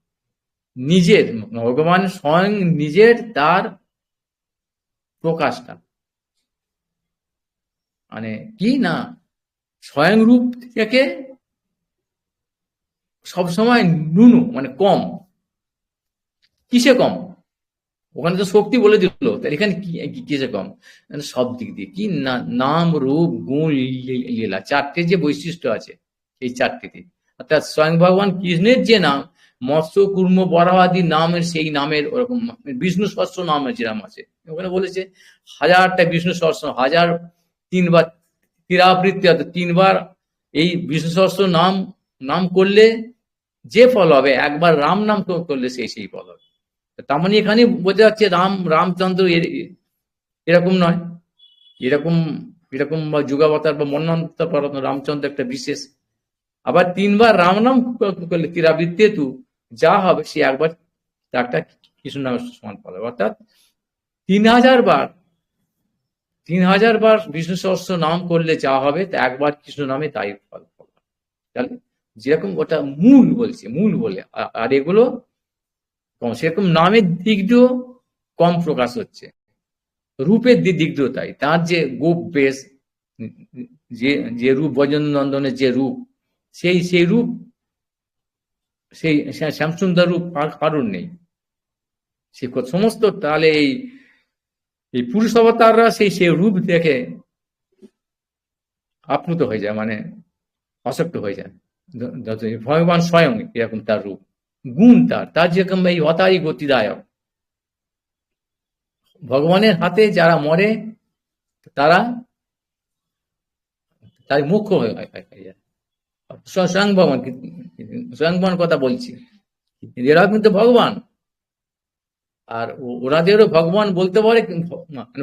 নিজের ভগবান স্বয়ং নিজের তার প্রকাশটা, মানে কি না স্বয়ং রূপ থেকে সবসময় নুনু মানে কম। কিসে কম? ওখানে তো শক্তি বলে দিল, তাহলে এখানে কিসে কম? সব দিক দিয়ে কি না, নাম রূপ গুণ লীলা, চারটে যে বৈশিষ্ট্য আছে এই চারটিতে, অর্থাৎ স্বয়ং ভগবান কৃষ্ণের যে নাম, মৎস্য কুর্ম বরাহ আদি নামের, সেই নামের ওরকম বিষ্ণু সহস্র নামের যেরাম আছে, ওখানে বলেছে 1000টা বিষ্ণু সহস্র, 1000 3বার তিরাবৃত্তি, অর্থাৎ 3বার এই বিষ্ণু সহস্র নাম নাম করলে যে ফল হবে, একবার রাম নাম করলে সেই ফল হবে। তার মানে এখানে বোঝা যাচ্ছে রামচন্দ্র এরকম নয়, এরকম এরকম বা যুগাবতার বা মন্বন্তর রামচন্দ্র একটা বিশেষ। আবার 3বার রাম নাম করলে তিরাবৃত্তি তু যা হবে সে একবার একটা কৃষ্ণ নামের সমান ফল হবে। অর্থাৎ 3000 বার বিষ্ণু সহস্র নাম করলে যা হবে তা একবার কৃষ্ণ নামে তাই ফল হবে। তাহলে যেরকম ওটা মূল বলছে, মূল বলে, আর এগুলো সেরকম নামের দিক দিয়েও কম প্রকাশ হচ্ছে, রূপের দিক দিয়েও তাই। তার যে গোপ বেশ, যে যে রূপ ব্রজনন্দনের যে রূপ, সেই রূপ সেই শ্যামসুন্দর রূপ আর কারুর নেই। সে সমস্ত তাহলে এই পুরুষ অবতাররা সেই রূপ দেখে আপ্লুত হয়ে যায়, মানে আসক্ত হয়ে যায়। ভগবান স্বয়ং এরকম তার রূপ, গুণ তার যেরকম এই হতাই গতিদায়ক। ভগবানের হাতে যারা মরে তারা তাই মুখ্য হয়ে যায়। স্বয়ং ভগবান, স্বয়ং ভগবান কথা বলছি, এরা কিন্তু ভগবান। আর ওরাদেরও ভগবান বলতে পারে,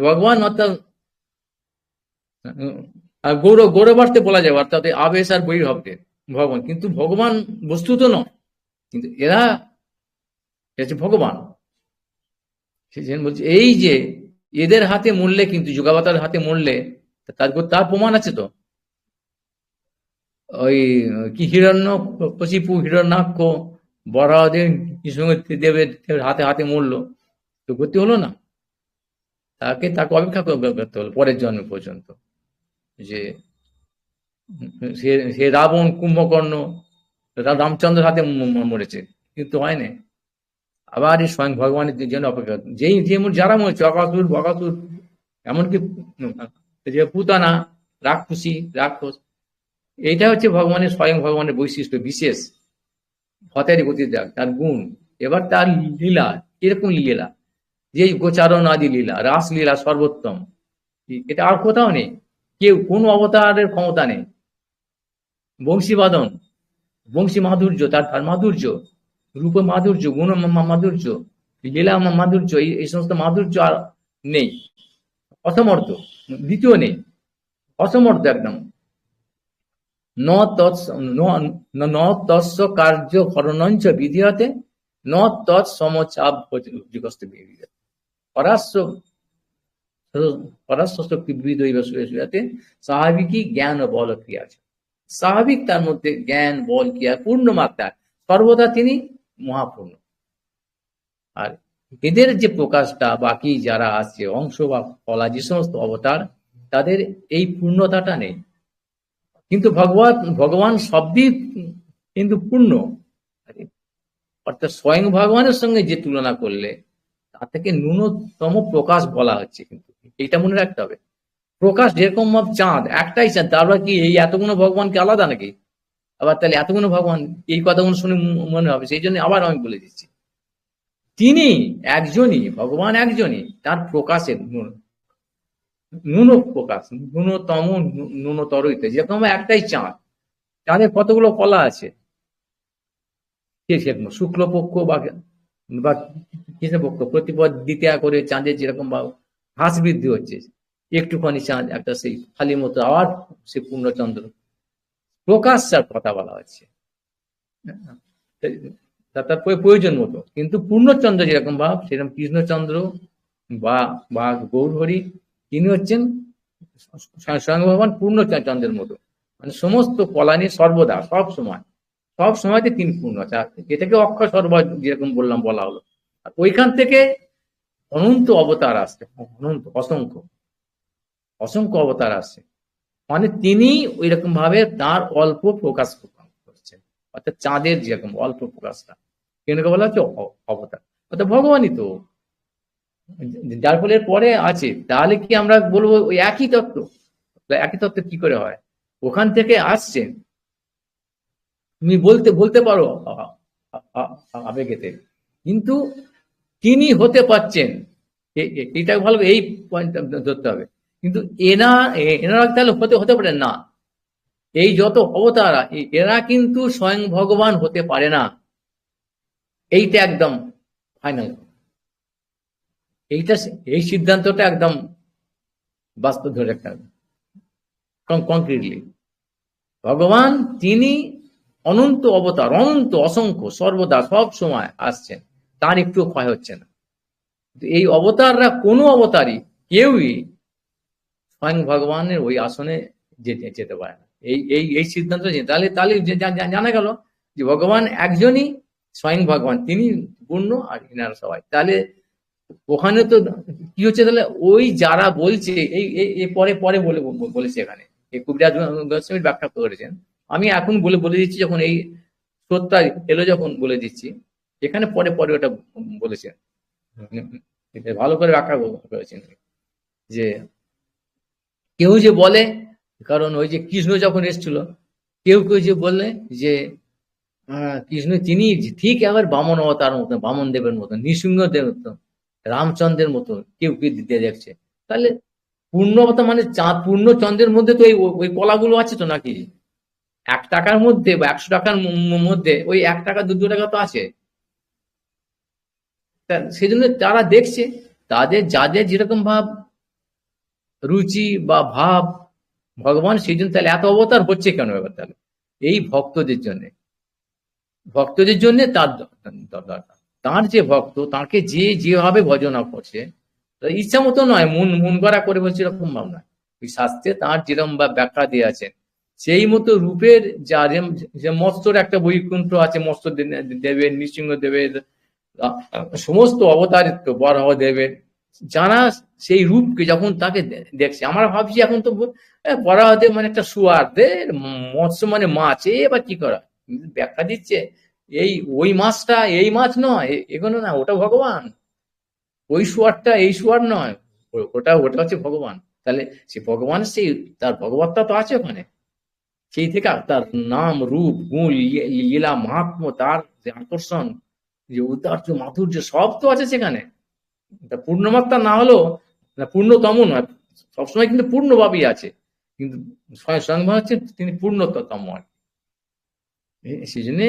ভগবান অর্থাৎ গৌরবার্থে বলা যায়, অর্থাৎ আবেশ আর বৈরভাবকে ভগবান, কিন্তু ভগবান বস্তু তো নয়, কিন্তু এরা হচ্ছে ভগবান। সেজন্য বলছে এই যে এদের হাতে মরলে, কিন্তু যুগাবতার হাতে মরলে তার প্রমাণ আছে তো। ওই কি হিরণ্যকশিপু, হিরণ্যাক্ষ, বরাহদেব দেবের হাতে হাতে মরলো, তো গতি হলো না, তাকে অপেক্ষা করতে হলো পরের জন্ম পর্যন্ত। যে সে রাবণ, কুম্ভকর্ণ, রামচন্দ্র হাতে মরেছে, কিন্তু হয়নি। আবার এই স্বয়ং ভগবানের জন্য অপেক্ষা, যারা মরেছে, অকাসুর, বকাসুর, এমনকি যে পুতানা, রাক্ষস, এইটা হচ্ছে ভগবানের, স্বয়ং ভগবানের বৈশিষ্ট্য বিশেষ, হতারি গতি তার গুণ। এবার তার লীলা, এরকম লীলা, যে গোচারণ আদি লীলা, রাসলীলা সর্বোত্তম, এটা আর কোথাও নেই। কেউ কোন অবতারের ক্ষমতা নেই। বংশীবাদন, বংশী মাধুর্য, তার মাধুর্য, রূপ মাধুর্য, গুণ মাধুর্য, লীলা মাধুর্য, এই সমস্ত মাধুর্য আর নেই। অসমর্থ, দ্বিতীয় নেই, অসমর্থ একদম। ন তৎস কার্য করণঞ্চ বিধিয়তে, ন তৎসমচাপ পরাস্য শক্তি বিবিধ স্বাভাবিকই জ্ঞান ও বল ক্রিয়া আছে। স্বাভাবিক তার মধ্যে জ্ঞান, বল, ক্রিয়া পূর্ণ মাত্রা, সর্বদা তিনি মহাপূর্ণ। আর এদের যে প্রকাশটা বাকি যারা আছে অংশ বা ফলা, যে সমস্ত অবতার, তাদের এই পূর্ণতাটা নেই। কিন্তু ভগবান শব্দই কিন্তু পূর্ণ, অর্থাৎ স্বয়ং ভগবানের সঙ্গে যে তুলনা করলে তা থেকে ন্যূনতম প্রকাশ বলা হচ্ছে। কিন্তু এইটা মনে রাখতে হবে, প্রকাশ যেরকম চাঁদ, একটাই চাঁদ, তারপর কি এই এতগুলো ভগবানকে আলাদা নাকি? আবার তাহলে এতগুলো ভগবান, এই কথাগুলো শুনে মনে হবে। সেই জন্য আবার আমি বলে দিচ্ছি, তিনি একজনই ভগবান, একজনই, তার প্রকাশের প্রকাশ ন্যূনতম, ন্যূনতরইতে, যেরকম একটাই চাঁদ, চাঁদের কতগুলো কলা আছে, শুক্লপক্ষ বা কৃষ্ণপক্ষ, প্রতিপদ দ্বিতীয়া করে চাঁদের যেরকম বা হ্রাস বৃদ্ধি হচ্ছে, একটুখানি চাঁদ, একটা সেই খালি মতো, আবার সে পূর্ণচন্দ্র, প্রকাশ যার কথা বলা হচ্ছে, তার প্রয়োজন মতো। কিন্তু পূর্ণচন্দ্র যেরকম ভাব, সেরকম কৃষ্ণচন্দ্র বা গৌরহরি, তিনি হচ্ছেন স্বয়ং ভগবান পূর্ণচন্দ্রের মতো, মানে সমস্ত কলা নিয়ে সর্বদা, সব সময়তে তিনি পূর্ণ আছে। এটাকে অক্ষয় সর্ব যেরকম বললাম বলা হলো। আর ওইখান থেকে অনন্ত অবতার আসছে, অনন্ত, অসংখ্য অবতার আসছে, মানে তিনি ওই রকম ভাবে তার অল্প প্রকাশ করছেন, অর্থাৎ চাঁদের যেরকম অল্প প্রকাশটা, কেনকে বলা হচ্ছে অবতার, অর্থাৎ ভগবানই তো। যার ফলে পরে আছে, তাহলে কি আমরা বলবো ওই একই তত্ত্ব? একই তত্ত্ব কি করে হয়? ওখান থেকে আসছে, তুমি বলতে পারো আবেগেতে, কিন্তু তিনি হতে পারছেন, এটা ভালো, এই পয়েন্টটা ধরতে হবে। কিন্তু এনারা তাহলে হতে পারে না। এই যত অবতার, এরা কিন্তু স্বয়ং ভগবান হতে পারে না, এইটা একদম ফাইনাল। এই সিদ্ধান্তটা একদম বাস্তব ধরে রাখতে হবে কংক্রিটলি। ভগবান তিনি অনন্ত অবতার, অনন্ত, অসংখ্য, সর্বদা, সব সময় আসছেন, তার একটু ক্ষয় হচ্ছে না। এই অবতাররা, কোনো অবতারই কেউই স্বয়ং ভগবানের ওই আসনে যেতে পারে না। এই সিদ্ধান্ত, তাহলে জানা গেল যে ভগবান একজনই, স্বয়ং ভগবান, তিনি পূর্ণ, আর ইনারা সবাই। তাহলে ওখানে তো কি হচ্ছে, তাহলে ওই যারা বলছে, এই পরে বলেছে এখানে, এই কবিরাজ গোস্বামী ব্যাখ্যা করেছেন, আমি এখন বলে দিচ্ছি। যখন এই সত্যা এলো যখন বলে দিচ্ছি, এখানে পরে পরে ওটা বলেছেন, এটা ভালো করে ব্যাখ্যা করেছেন যে কেউ যে বলে, কারণ ওই যে কৃষ্ণ যখন এসেছিল, কেউ কেউ যে বললে যে কৃষ্ণ তিনি ঠিক আবার বামন অবতার মতন, বামন দেবের মতন, নৃসিংহদেব মতন, রামচন্দ্রের মতন কেউ কেউ দিতে দেখছে। তাহলে পূর্ণ অবতার মানে চাঁদ, পূর্ণ চন্দ্রের মধ্যে তো ওই কলাগুলো আছে তো নাকি? 1 টাকার মধ্যে বা 100 টাকার মধ্যে ওই 1 টাকা 2 টাকা তো আছে। সেই জন্য তারা দেখছে, তাদের যাদের যেরকম ভাব রুচি বা ভাব ভগবান সেই জন্য তাহলে এত অবতার হচ্ছে কেন এবার? তাহলে এই ভক্তদের জন্য, ভক্তদের জন্য তার দরকার। তার যে ভক্ত, তাকে যে যেভাবে ভজনা করছে, ইচ্ছা মতো নয়, মন মন করা করে বলছে এরকম ভাব নয়। ওই শাস্ত্রে তার যেরকম বা ব্যাখ্যা দিয়ে আছেন সেই মতো রূপের, যা যে মৎস্যর একটা বৈকুণ্ঠ আছে, মৎস্য দেবের, নৃসিংহ দেবের, সমস্ত অবতারিত বরাহ দেবের, যারা সেই রূপকে যখন তাকে দেখছে, আমরা ভাবছি এখন তো বরাহ দেব মানে একটা শুয়ার, মৎস্য মানে মাছ, এবার কি করা ব্যাখ্যা দিচ্ছে, এই ওই মাছটা এই মাছ নয়, এগুলো না, ওটা ভগবান। ওই শুয়ারটা এই শুয়ার নয়, ওটা ওটা হচ্ছে ভগবান। তাহলে সে ভগবান, সেই তার ভগবত্তা তো আছে ওখানে। সেই থেকে তার নাম, রূপ, গুণ, লীলা, মাহাত্ম্য, তার যে আকর্ষণ, যে উদার্য মাধুর্য, সব তো আছে সেখানে। পূর্ণমাত্রা না হলেও, পূর্ণতম নয়, সবসময় কিন্তু পূর্ণভাবেই আছে, কিন্তু স্বয়ং হচ্ছে তিনি পূর্ণতম আর সেই জন্য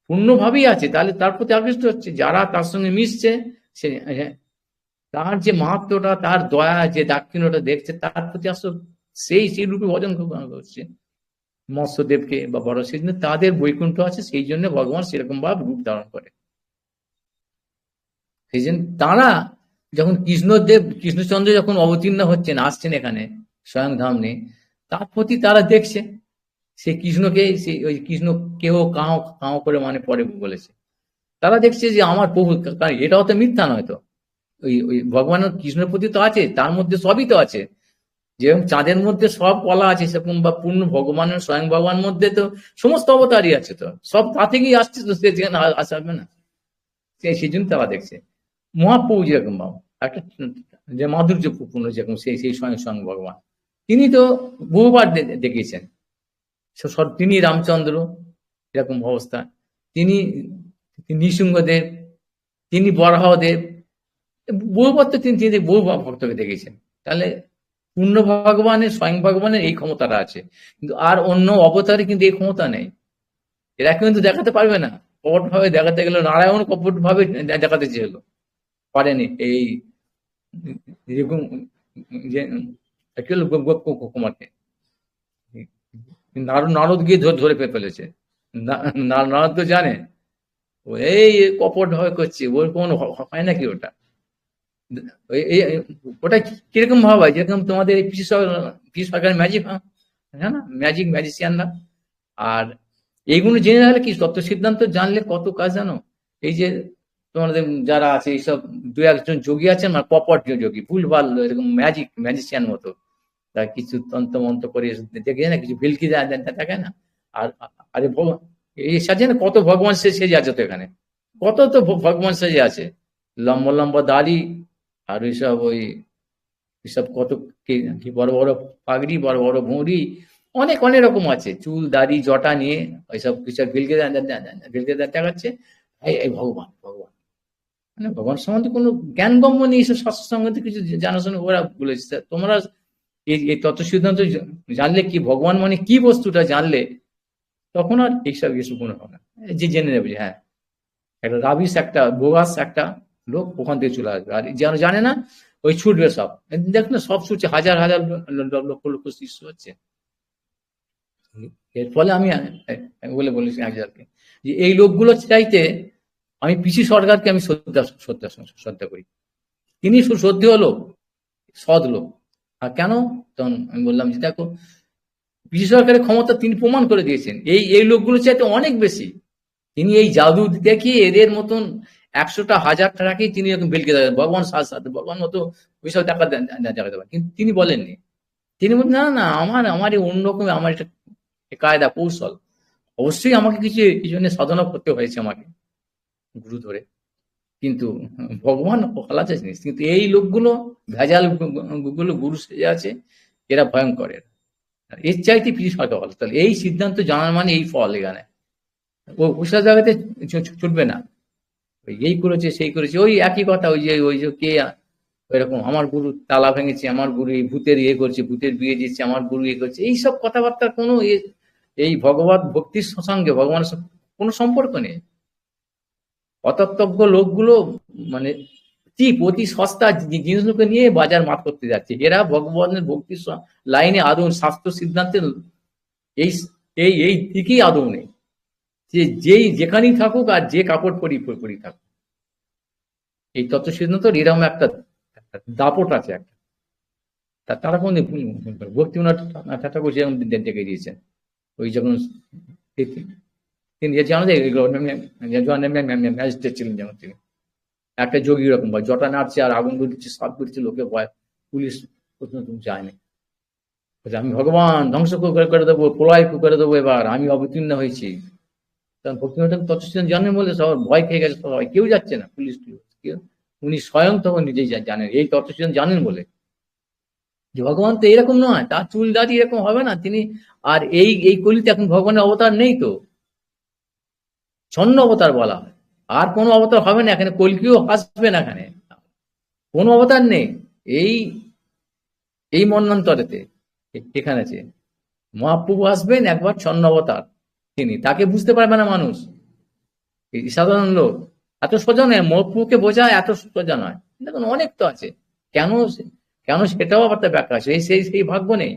পূর্ণভাবেই আছে। তাহলে তার প্রতি আকৃষ্ট হচ্ছে, যারা তার সঙ্গে মিশছে, সে তার যে মাহাত্ম্যটা, তার দয়া, যে দাক্ষিণ্যটা দেখছে, তার প্রতি আসলে সেই সেই রূপে ভজন করছে মৎস্যদেবকে বা বড়। সেই জন্য তাদের বৈকুণ্ঠ আছে, সেই জন্য ভগবান সেরকম ভাবে রূপ ধারণ করে। সেই জন্য তারা যখন কৃষ্ণদেব, কৃষ্ণচন্দ্র যখন অবতীর্ণ হচ্ছেন, আসছেন এখানে স্বয়ং ধামনে, তার প্রতি তারা দেখছে সেই কৃষ্ণকে, সেই ওই কৃষ্ণ কেহ কাও কাও করে মানে পরে বলেছে, তারা দেখছে যে আমার প্রভু, কারণ এটাও তো মিথ্যা নয় তো, ওই ওই ভগবানের কৃষ্ণের প্রতি তো আছে, তার মধ্যে সবই তো আছে। যেরকম চাঁদের মধ্যে সব কলা আছে, সেরকম বা পূর্ণ ভগবানের, স্বয়ং ভগবান মধ্যে তো সমস্ত অবতারই আছে, তো সব তা থেকেই আসছে, তো সে যেখানে আসবে না, সেই জন্য তারা দেখছে মহাপ্রভু যেরকম ভাব একটা, যে মাধুর্যপূর্ণ যেরকম, সেই সেই স্বয়ং স্বয়ং ভগবান, তিনি তো বহুবার দেখিয়েছেন। তিনি রামচন্দ্র এরকম অবস্থা, তিনি নৃসিংহদেব, তিনি বরাহদেব, বহুবার তো তিনি তিনি বহু ভক্তকে দেখেছেন। তাহলে পূর্ণ ভগবানের, স্বয়ং ভগবানের এই ক্ষমতাটা আছে, কিন্তু আর অন্য অবতারে কিন্তু এই ক্ষমতা নেই। এরা কিন্তু দেখাতে পারবে না, কপট ভাবে দেখাতে গেল, নারায়ণ কপট ভাবে দেখাতে চেয়েছিল, পারেনি। এই যেরকম যে কি হলো, কুমারকে নারদ গিয়ে ধরে ফেলেছে। নারদ তো জানে ও এই কপট ভাবে করছে, ওর কোনো হয় নাকি ওটা। ওটা কিরকম ভাব হয়, যেরকম তোমাদের এই পিসি সরকারের ম্যাজিক, হ্যাঁ না, ম্যাজিশিয়ানরা। আর এইগুলো জেনে রাখলে কি, তত্ত্ব সিদ্ধান্ত জানলে কত কাজ জানো। এই যে তোমাদের যারা আছে, এইসব 2-1 জন যোগী আছেন, মানে কপট যোগী, ভুলভাল এরকম ম্যাজিশিয়ান মতো, তারা কিছু তন্ত্র মন্ত্র করে দেখে না, কিছু ভিলকি দেখে না। আর আরে এই সাজে না, কত ভগবান সেজে আছে তো এখানে, কত তো ভগবান সেজে আছে, লম্বা লম্বা দাড়ি, আর ওইসব কত কি বড় বড় পাগড়ি, বড় বড় ভুঁড়ি, অনেক অনেক রকম আছে, চুল দাড়ি জটা নিয়ে ওইসব কিছু ভিলকে দেখাচ্ছে, এই ভগবান ভগবান, মানে ভগবান সম্বন্ধে কোনো জ্ঞানগম্য নেই, এইসব শাস্ত্র সম্বন্ধে কিছু জানাশোনা ওরা বলেছে। তোমরা এই তত্ত্ব সিদ্ধান্ত জানলে, কি ভগবান মানে কি বস্তুটা জানলে, তখন আর এইসব ইয়ে কোনো হবে না, যে জেনে নেবে, হ্যাঁ একটা রাবিশ, একটা বোগাস একটা লোক ওখান থেকে চলে আসবে, আর যারা জানে না ওই ছুটবে সব। দেখ না, সব ছুটছে, হাজার হাজার লক্ষ লক্ষ শিষ্য হচ্ছে। এর ফলে আমি বলেছি একজনকে, যে এই লোকগুলো চাইতে আমি পিসি সরকারকে আমি শ্রদ্ধা করি। তিনি শ্রদ্ধেয় লোক, সৎ লোক। আর কেন, তখন আমি বললাম যে দেখো, পিসি সরকারের ক্ষমতা তিনি প্রমাণ করে দিয়েছেন, এই এই লোকগুলো চাইতে অনেক বেশি। তিনি এই জাদু দেখিয়ে এদের মতন 100টা 1000টা রাখি তিনি এরকম ভেলকে দেবেন, ভগবান সাথে ভগবান মতো ওইসব দেখাতে পারেন, কিন্তু তিনি বলেননি। তিনি বলেন না না, আমার অন্যরকম, আমার একটা কায়দা কৌশল, অবশ্যই আমাকে কিছু এই জন্য সাধনা করতে হয়েছে আমাকে গুরু ধরে, কিন্তু ভগবান আলাদা জিনিস। কিন্তু এই লোকগুলো ভেজাল গুলো গুরু সেজে আছে, এরা ভয়ঙ্কর। এর চাইতে পিছিয়ে সরকার ভালো। তাহলে এই সিদ্ধান্ত জানার মানে এই ফল এখানে ওসব জায়গাতে ছুটবে না। এই করেছে সেই করেছে, ওই একই কথা। ওই যে কে এরকম আমার গুরু তালা ভেঙেছে, আমার গুরু এই ভূতের ইয়ে করছে, ভূতের বিয়ে দিচ্ছে, আমার গুরু ইয়ে করছে, এইসব কথাবার্তার কোনো এই ভগবত ভক্তির সঙ্গে ভগবানের কোনো সম্পর্ক নেই। অতত্ত্বজ্ঞ লোকগুলো মানে চিপ, অতি সস্তা জিনিসগুলোকে নিয়ে বাজার মাত করতে যাচ্ছে। এরা ভগবানের ভক্তির লাইনে আদৌ শাস্ত্র সিদ্ধান্তের এই এই এই দিকেই আদৌ নেই, যে যেই যেখানেই থাকুক আর যে কাপড় পরি থাকুক। এই তত্ত্ব সিদ্ধান্ত এরকম একটা দাপট আছে একটা। তারা কোন ভক্তি ওনার ঠাকুর যেরকম দেখে দিয়েছেন। ওই যখন তিনি জানো যে ম্যাজিস্ট্রেট ছিলেন, যেমন তিনি একটা যোগী রকম ভয়, জটা নাড়ছে আর আগুন দিচ্ছে, সাপ দিচ্ছে, লোকে ভয়, পুলিশ যায়নি। আমি ভগবান ধ্বংস করে দেবো, প্রলয় করে দেবো, এবার আমি অবতীর্ণ হয়েছি। কারণ ভক্তিনাথ তৎসিদ্ধান্ত জানেন বলে সব ভয় খেয়ে গেছে, সবাই কেউ যাচ্ছে না, পুলিশ কেউ। উনি স্বয়ং তখন নিজেই জানেন, এই তৎসিদ্ধান্ত জানেন বলে যে ভগবান তো এরকম নয়, তার চুল দাঁড়িয়ে এরকম হবে না তিনি। আর এই কলিতে এখন ভগবানের অবতার নেই তো, ছন্ন অবতার বলা হয়। আর কোনো অবতার হবে না এখানে, কলকিও আসবে না এখানে, কোনো অবতার নেই এই এই মন্বন্তরেতে। এখানে আছে মহাপ্রভু আসবেন একবার ছন্ন অবতার, তিনি, তাকে বুঝতে পারবে না মানুষ, এই সাধারণ লোক। এত সোজা নয়, মহাপ্রভুকে বোঝায় এত সোজা নয়। দেখুন অনেক তো আছে, কেন কেন সেটাও আবার তার ব্যাখ্যা আছে। সেই ভাগ্য নেই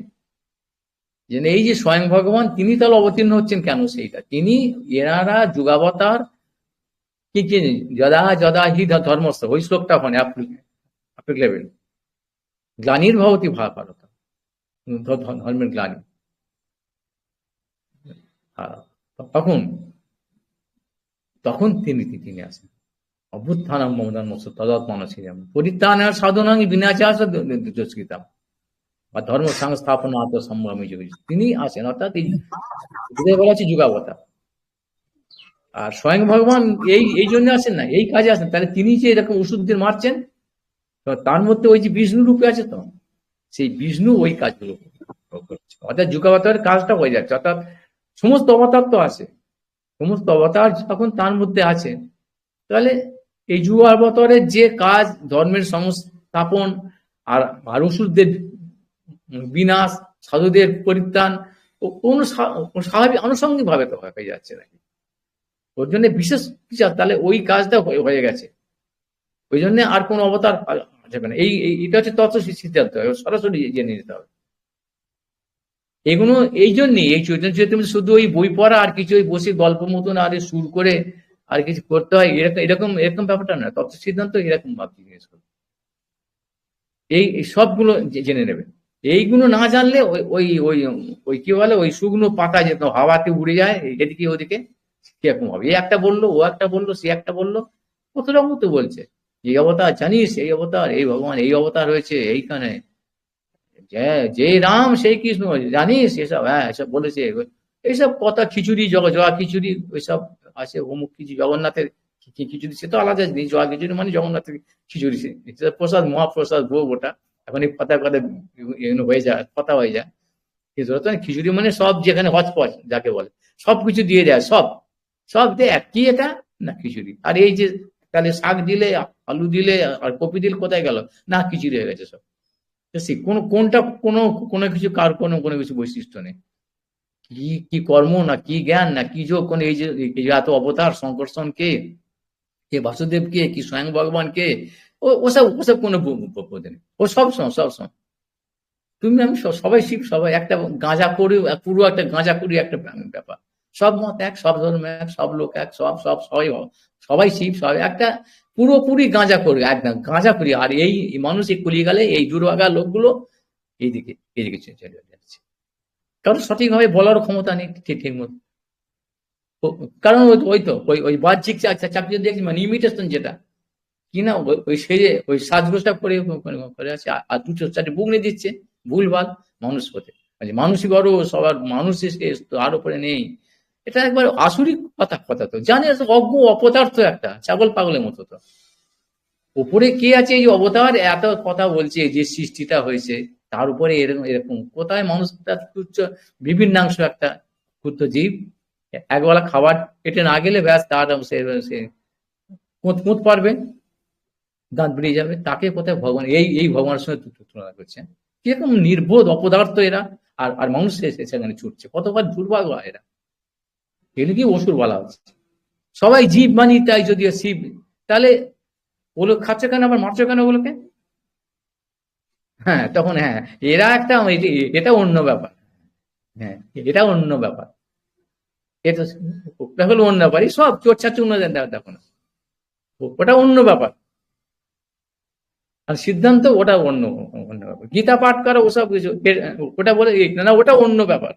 যে এই যে স্বয়ং ভগবান তিনি তাহলে অবতীর্ণ হচ্ছেন কেন, সেইটা তিনি। এনারা যুগাবতার কি কি যদা যদা হি ধর্মস্থ, ওই শ্লোকটা ওখানে অ্যাপ্লিকেবল। গ্লানির ভবতি ভারত, ধর্মের গ্লানি। তখন তখন তিনি আসেন। অভ্যুত্থানম মমদান মৎস তদাত্মানসিরাম পরিত্রাণায় সাধনাং বিনাচার দুষ্কৃতাম বা ধর্ম সংস্থাপন আত্মসম্ভ্রমী যোগী, তিনি আসেন। অর্থাৎ এই বলা হচ্ছে যুগাবতার। আর স্বয়ং ভগবান এই জন্য আসেন না, এই কাজে আসেন। তাহলে তিনি যে এরকম ওষুধদের মারছেন, তার মধ্যে ওই যে বিষ্ণু রূপে আছে, তো সেই বিষ্ণু ওই কাজগুলো করছে। অর্থাৎ যুগাবতারের কাজটা হয়ে যাচ্ছে। অর্থাৎ সমস্ত অবতার তো আছে, সমস্ত অবতার যখন তার মধ্যে আছে, তাহলে এই যুগাবতারের যে কাজ, ধর্মের সংস্থাপন আর অসুরদের বিনাশ, সাধুদের পরিত্রাণ, স্বাভাবিক আনুষঙ্গিক ভাবে তো হয়ে যাচ্ছে নাকি। ওর জন্য বিশেষ বিচার, তাহলে ওই কাজটা হয়ে গেছে। ওই জন্য আর কোন অবতার যাবে না। এটা হচ্ছে তত্ত্ব সিদ্ধান্ত, সরাসরি জেনে নিতে হবে এগুলো। এই জন্যই এই চৈতন্য চৈতন্য শুধু ওই বই পড়া আর কিছু ওই বসে গল্প মতন আর সুর করে আর কিছু করতে হয়, এরকম এরকম ব্যাপারটা না। তত্ত্ব সিদ্ধান্ত এরকম ভাবছি জিনিস, এই সবগুলো জেনে নেবে। এইগুলো না জানলে ওই ওই ওই কি বলে, ওই শুকনো পাতা যেত হাওয়াতে উড়ে যায় এদিকে ওদিকে, কিরকম হবে। এই একটা বললো, ও একটা বললো, সে একটা বললো, কত রকম তো বলছে। এই অবতার জানিস, এই অবতার, এই ভগবান এই অবতার হয়েছে এইখানে, যে রাম সেই কৃষ্ণ জানিস, এসব হ্যাঁ এসব বলেছে। এইসব কথা খিচুড়ি, জগা খিচুড়ি ওইসব আছে, অমুক কিছু জগন্নাথের খিচুড়ি, সে তো আলাদা জিনিস। জগা খিচুড়ি মানে জগন্নাথের খিচুড়ি, প্রসাদ, মহাপ্রসাদ, ভোগ ওটা। এখন এই কথা কথা হয়ে যায়, কথা হয়ে যায়। খিচুড়ি মানে সব, যেখানে হচপচ যাকে বলে, সবকিছু দিয়ে দেয়, সব সব দেয়। কি এটা না খিচুড়ি। আর এই যে তাহলে শাক দিলে, আলু দিলে আর কপি দিলে, কোথায় গেল না, খিচুড়ি হয়ে গেছে সব। কোনটা কোনো কিছু, কার কোনো কিছু বৈশিষ্ট্য নেই। কি কি কর্ম না কি জ্ঞান না কি যোগ, কোন এই যে এত অবতার, সংকর্ষণ কে, বাসুদেব কে, কি স্বয়ং ভগবান কে, ওসব ওসব কোনো নেই। ও সব সময় তুমি আমি সবাই শিব, সবাই একটা গাঁজা করি, পুরো একটা গাঁজা করি একটা ব্যাপার। সব মত এক, সব ধর্ম এক, সব লোক এক, সব সব সবাই সবাই শিব, সবাই একটা পুরোপুরি গাঁজা করি, একদম গাঁজা করি। আর এই মানুষ এই কলিয়ে গেলে এই দুর্ভাগা লোকগুলো এইদিকে এইদিকে চলে যাচ্ছে, কারণ সঠিকভাবে বলার ক্ষমতা নেই ঠিক মতো। কারণ ওই তো ওই বাহ্যিক চাকরি দেখছি, মানে ইমিটেশন যেটা কিনা, ওই সেজে ওই সাজগোজটা করে আছে, আর দুটো চারটে বুক নিয়ে দিচ্ছে ভুলভাল মানুষ হতে। মানুষই বড়, সবার মানুষ তার উপরে নেই। এটা একবার আসুরিক কথা, কথা তো জানে, অজ্ঞ অপদার্থ একটা, ছাগল পাগলের মতো। তো উপরে কে আছে, এই অবতার এত কথা বলছে, যে সৃষ্টিটা হয়েছে তার উপরে এরকম এরকম, কোথায় মানুষটা তুচ্ছ বিভিন্নাংশ একটা ক্ষুদ্র জীব, একবেলা খাবার পেটে না গেলে ব্যাস তার সে কোঁত কোঁত পারবে, দাঁত বেরিয়ে যাবে, তাকে কোথায় ভগবান এই এই ভগবানের সঙ্গে তুলনা করছেন? কিরকম নির্বোধ অপদার্থ এরা। আর আর মানুষ সেখানে ছুটছে, কতবার দুর্ভাগ্য এরা, এগুলো কি অসুর বলা হচ্ছে? সবাই জীব মানি, তাই যদিও শিব, তাহলে ওগুলো খাচ্ছ কেন, আবার মারছো কেন ওগুলোকে? হ্যাঁ, তখন হ্যাঁ, এরা একটা এটা অন্য ব্যাপার। হ্যাঁ, এটা অন্য ব্যাপার। এটা ওটা হলো অন্য ব্যাপার, এই সব চোর ছাড়ছে অন্য দেখো না, ওটা অন্য ব্যাপার। আর সিদ্ধান্ত ওটা অন্য, অন্য ব্যাপার। গীতা পাঠ করা ওসব কিছু ওটা বলে না, ওটা অন্য ব্যাপার।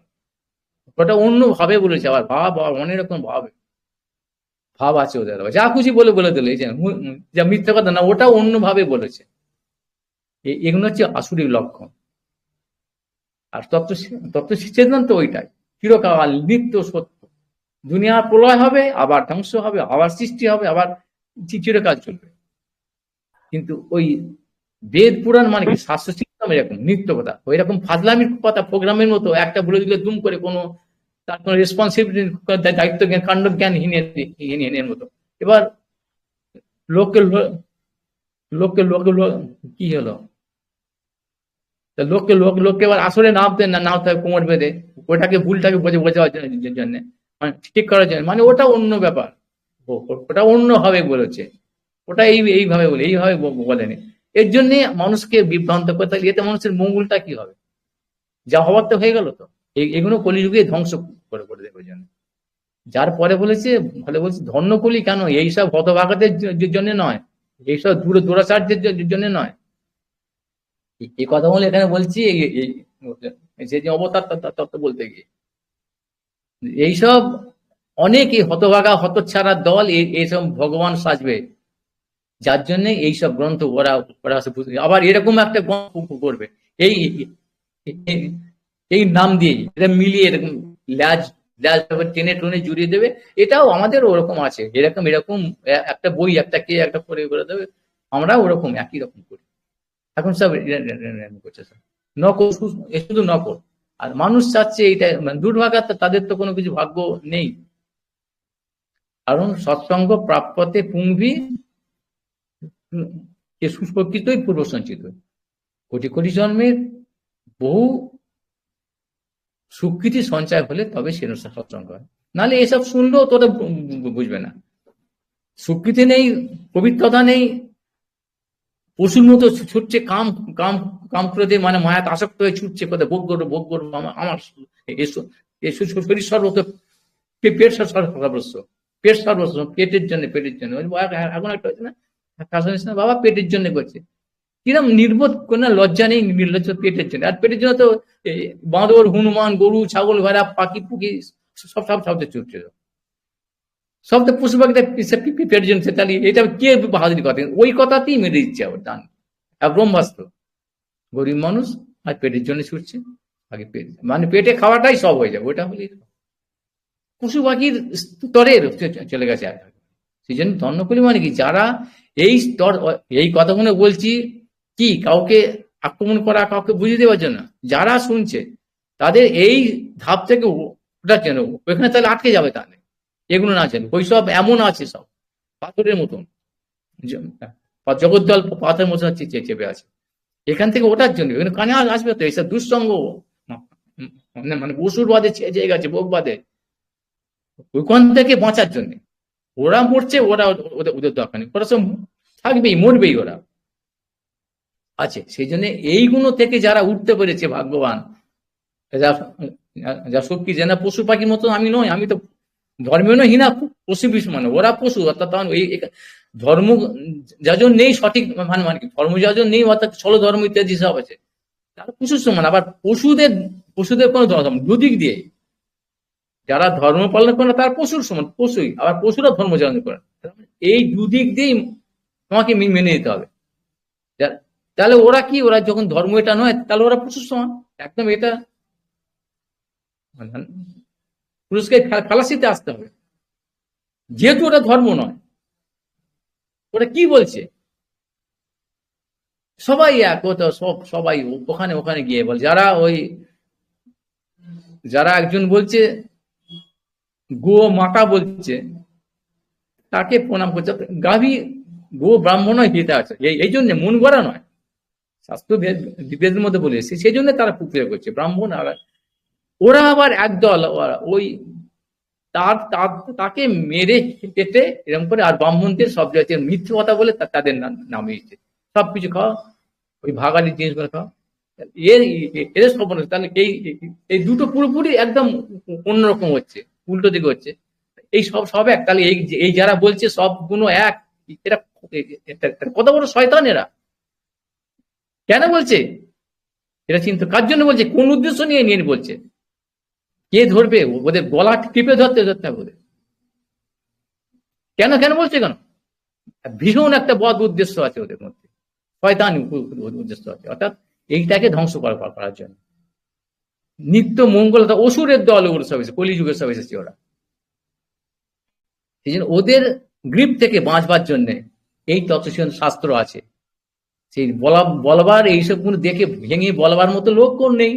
ওটা অন্য ভাবে বলেছে, আবার ভাব অনেক রকম ভাবে ভাব আছে ওদের, যা খুশি বলে বলে দিল, এই যে যা মিথ্যা কথা না, ওটা অন্য ভাবে বলেছে। এগুলো হচ্ছে আসুরিক লক্ষণ। আর তত্ত্ব, তত্ত্ব সিদ্ধান্ত ওইটাই, চিরকাল নিত্য সত্য। দুনিয়ার প্রলয় হবে, আবার ধ্বংস হবে, আবার সৃষ্টি হবে, আবার চিরকাল চলবে। কিন্তু ওই বেদ পুরাণ মানে কি, শাস্ত্র সিস্টেম এরকম নিত্য কথা, ওই রকম ফাজলামির কথা প্রোগ্রামের মতো একটা বলে দিলে দুম করে, কোনো তার কোনো রেসপন্সিবিলিটি, দায়িত্ব জ্ঞান, কাণ্ড জ্ঞান হীনের মতো। এবার লোককে লোককে লোকে কি হলো, লোককে লোককে এবার আসলে নামতে নামতে হবে কোমর বেঁধে, ওটাকে ভুলটাকে বোঝাবার জন্য, মানে ঠিক করার জন্য, মানে ওটা অন্য ব্যাপার। ওটা অন্য ভাবে বলেছে, ওটা এইভাবে বলে, এইভাবে বলেনি। এর জন্য মানুষকে বিভ্রান্ত করতে, এতে মানুষের মঙ্গলটা কি হবে? যা হওয়ার তো হয়ে গেল। তো এগুলো কলিযুগে ধ্বংস করে করে দেবে জন্য। যার পরে বলেছে, ফলে বলছে ধন্যকলি কেন, এইসব হতভাগাদের জন্য নয়, এইসব দুরাচার্যের জন্য নয়। এই কথা বলে এখানে বলছি, যে অবতার তত্ত্ব বলতে গিয়ে এইসব অনেক হতভাগা হতচ্ছাড়ার দল এইসব ভগবান সাজবে, যার জন্য এইসব গ্রন্থ ওরা ওরা আবার এরকম একটা গ্রন্থ করবে, এই এই নাম দিয়ে এটা মিলিয়ে এরকম ল্যাজ ল্যাজ টেনে টনে জুড়িয়ে দেবে। এটাও আমাদের ওরকম আছে, এরকম এরকম একটা বই একটা কে একটা করে দেবে, আমরা ওরকম একই রকম করি। এখন সব করছে, সব নকল, শুধু নকল। আর মানুষ চাচ্ছে এইটা, মানে দুর্ভাগা, তাদের তো কোনো কিছু ভাগ্য নেই। কারণ সৎসঙ্গ প্রাপ্যতে পুংভি, সুপ্রকৃতই পূর্ব সঞ্চিত, কোটি কোটি জন্মের বহু সুকৃতি সঞ্চয় হলে তবে সে সৎসঙ্গ হয়। নাহলে এসব শুনলেও তোরা বুঝবে না, সুকৃতি নেই, পবিত্রতা নেই, পশুর মতো ছুটছে, কাম কাম কাম ক্রোধে, মানে মায়াতে আসক্ত হয়ে ছুটছে, কোথায় ভোগ করবো ভোগ করবো, আমার শরীর সর্বত্র, পেট সর্বস্ব, পেট সর্বস্ব, পেটের জন্য, পেটের জন্য। এখন একটা হচ্ছে না, বাবা পেটের জন্য করছে, কিরম নির্বোধ, কোন লজ্জা নেই, নির্লজ্জ, পেটের জন্য। আর পেটের জন্য তো বাঁদর, হনুমান, গরু, ছাগল, ভেড়া, পাখি পুকি সব সব সব ছুটছে, সব তো পশু পাখিটা পেটের জন্য। তাহলে এটা কে বাহাদুরি কথা, ওই কথাতেই মেরে দিচ্ছে আবার দান, ব্রহ্মাস্ত্র। গরিব মানুষ আর পেটের জন্য ছুটছে, আগে পেট, মানে পেটে খাওয়াটাই সব হয়ে যাবে, ওটা হলে পশু পাখির স্তরের চলে গেছে। সেই জন্য ধন্যকলি মানে কি, যারা এই স্তর, এই কথাগুলো বলছি কি কাউকে আক্রমণ করা, কাউকে বুঝিয়ে দেওয়ার জন্য, যারা শুনছে তাদের এই ধাপ থেকে ওঠার জন্য, ওইখানে তাহলে আটকে যাবে, তাহলে এগুলো না জানি, ওই সব এমন আছে, সব পাথরের মতন, জগদ্দল পাথরের মতন চেপে আছে, এখান থেকে ওঠার জন্য এখানে কানে আসবে তো এইসব দুঃসঙ্গ, মানে অসুর বাদে চেয়ে গেছে, ভোগ বাদে, ওইখান থেকে বাঁচার জন্য। ওরা মরছে, ওরা ওদের ওদের দরকার নেই, ওরা সব থাকবেই, মরবেই, ওরা আছে। সেই জন্য এইগুলো থেকে যারা উঠতে পেরেছে ভাগ্যবান, যা শক্তি, যেন পশু পাখির মতো আমি নই, আমি তো ধর্মীয় নয়, হিনা পশু বিশু, মানে ওরা পশু, অর্থাৎ এই ধর্ম যাজন নেই সঠিক, মানে মানে ধর্ম যাজন নেই, অর্থাৎ ষোলো ধর্ম ইত্যাদি সব আছে, তারা পশুর সমান। আবার পশুদের পশুদের কোনো ধর্ম, দুদিক দিয়ে যারা ধর্ম পালন করে তারা পশুর সমান, পশুই, আবার পশুরা ধর্ম যাপন করে, এই দুদিক দিয়েই তোমাকে মেনে নিতে হবে। তাহলে ওরা কি, ওরা যখন ধর্ম এটা নয়, তাহলে ওরা পশুর সমান একদম, এটা পুরুষকে ফ্যালাসিতে আসতে হবে, যেহেতু ওটা ধর্ম নয়। ওটা কি বলছে? সবাই এক, ও তো সবাই ওখানে ওখানে গিয়ে বল, যারা একজন বলছে গো মাতা বলছে, তাকে প্রণাম করছে। গাভী গো ব্রাহ্মণ হিতা আছে, এই জন্য মন গড়া নয়, শাস্ত্র বেদের মধ্যে বলে এসেছে, সেই জন্য তারা পুত্র করছে ব্রাহ্মণ। আর ওরা আবার একদল, ওই তাকে মেরে কেটে এরকম করে, আর ব্রাহ্মণদের সব জাতীয় মিথ্যে কথা বলে তাদের নামিয়েছে, সবকিছু খাওয়া, ওই ভাগালি জিনিসগুলো খাওয়া, এর এদের সব। তাহলে এই দুটো পুরোপুরি একদম অন্যরকম হচ্ছে, উল্টো দিকে হচ্ছে। এই সব এক। তাহলে এই যারা বলছে সবগুলো এক, এরা কত বড় শয়তান এরা! কেন বলছে? এরা চিন্তা কার জন্য বলছে, কোন উদ্দেশ্য নিয়ে নিয়ে বলছে? কে ধরবে ওদের গলা টিপে ধরতে ধরতে হবে? কেন কেন বলছে কেন? ভীষণ একটা বদ উদ্দেশ্য আছে ওদের মধ্যে, শয়তান উদ্দেশ্য আছে, অর্থাৎ এইটাকে ধ্বংস করার জন্য। নিত্য মঙ্গলতা, অসুরের দল ওর সব এসেছে, কলিযুগের সব এসেছে ওরা। সেই জন্য ওদের গ্রিপ থেকে বাঁচবার জন্য এই তত্ত্বশীল শাস্ত্র আছে। সেই বলবার এইসব গুলো দেখে ভেঙে বলবার মতো লোক কোন নেই,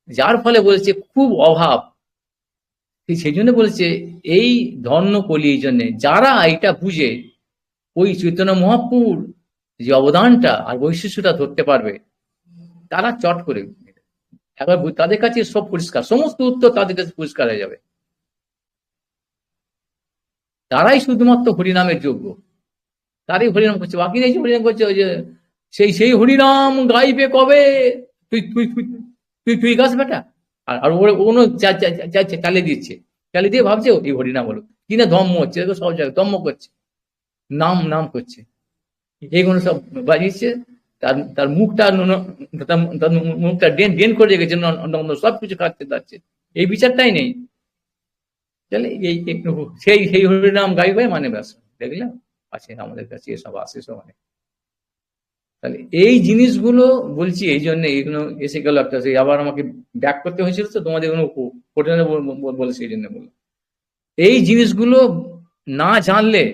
যার ফলে বলছে খুব অভাব। সেই জন্য বলছে এই ধর্ম কলি, এই জন্যে যারা এটা বুঝে ওই চৈতন্য মহাপ্রভুর যে অবদানটা আর বৈশিষ্ট্যটা ধরতে পারবে, তারা চট করে একবার তাদের কাছে সব পরিষ্কার, সমস্ত উত্তর তাদের কাছে পরিষ্কার হয়ে যাবে। তারাই শুধুমাত্র হরিনামের যোগ্য, তারই হরিনাম করছে। বাকি এই যে হরিনাম করছে, ওই যে সেই হরিনাম গাইবে কবে, তুই তুই তুই তুই তুই গাছ বেটা। আর ওনো চালিয়ে দিচ্ছে, চালিয়ে দিয়ে ভাবছে এই হরিনাম হলো কিনা, ধম্ম হচ্ছে, সব জায়গায় ধম্ম করছে, নাম নাম করছে, এইগুলো সব বাজিয়েছে। তার তার মুখটা তার মুখটা ডেন করে রেখেছে, সবকিছু খাচ্ছে যাচ্ছে, এই বিচারটাই নেই। তাহলে সেই সেই হরিনাম গাইবে মানে ব্যাস, দেখলাম আছে আমাদের কাছে, এসব আসে সব অনেক। তাহলে এই জিনিসগুলো বলছি, এই জন্য এইগুলো এসে গেল একটা, সেই আবার আমাকে ব্যাক করতে হয়েছিল, তো তোমাদের কোনো কোটেনে বলে, সেই জন্য বললো এই জিনিসগুলো না জানলে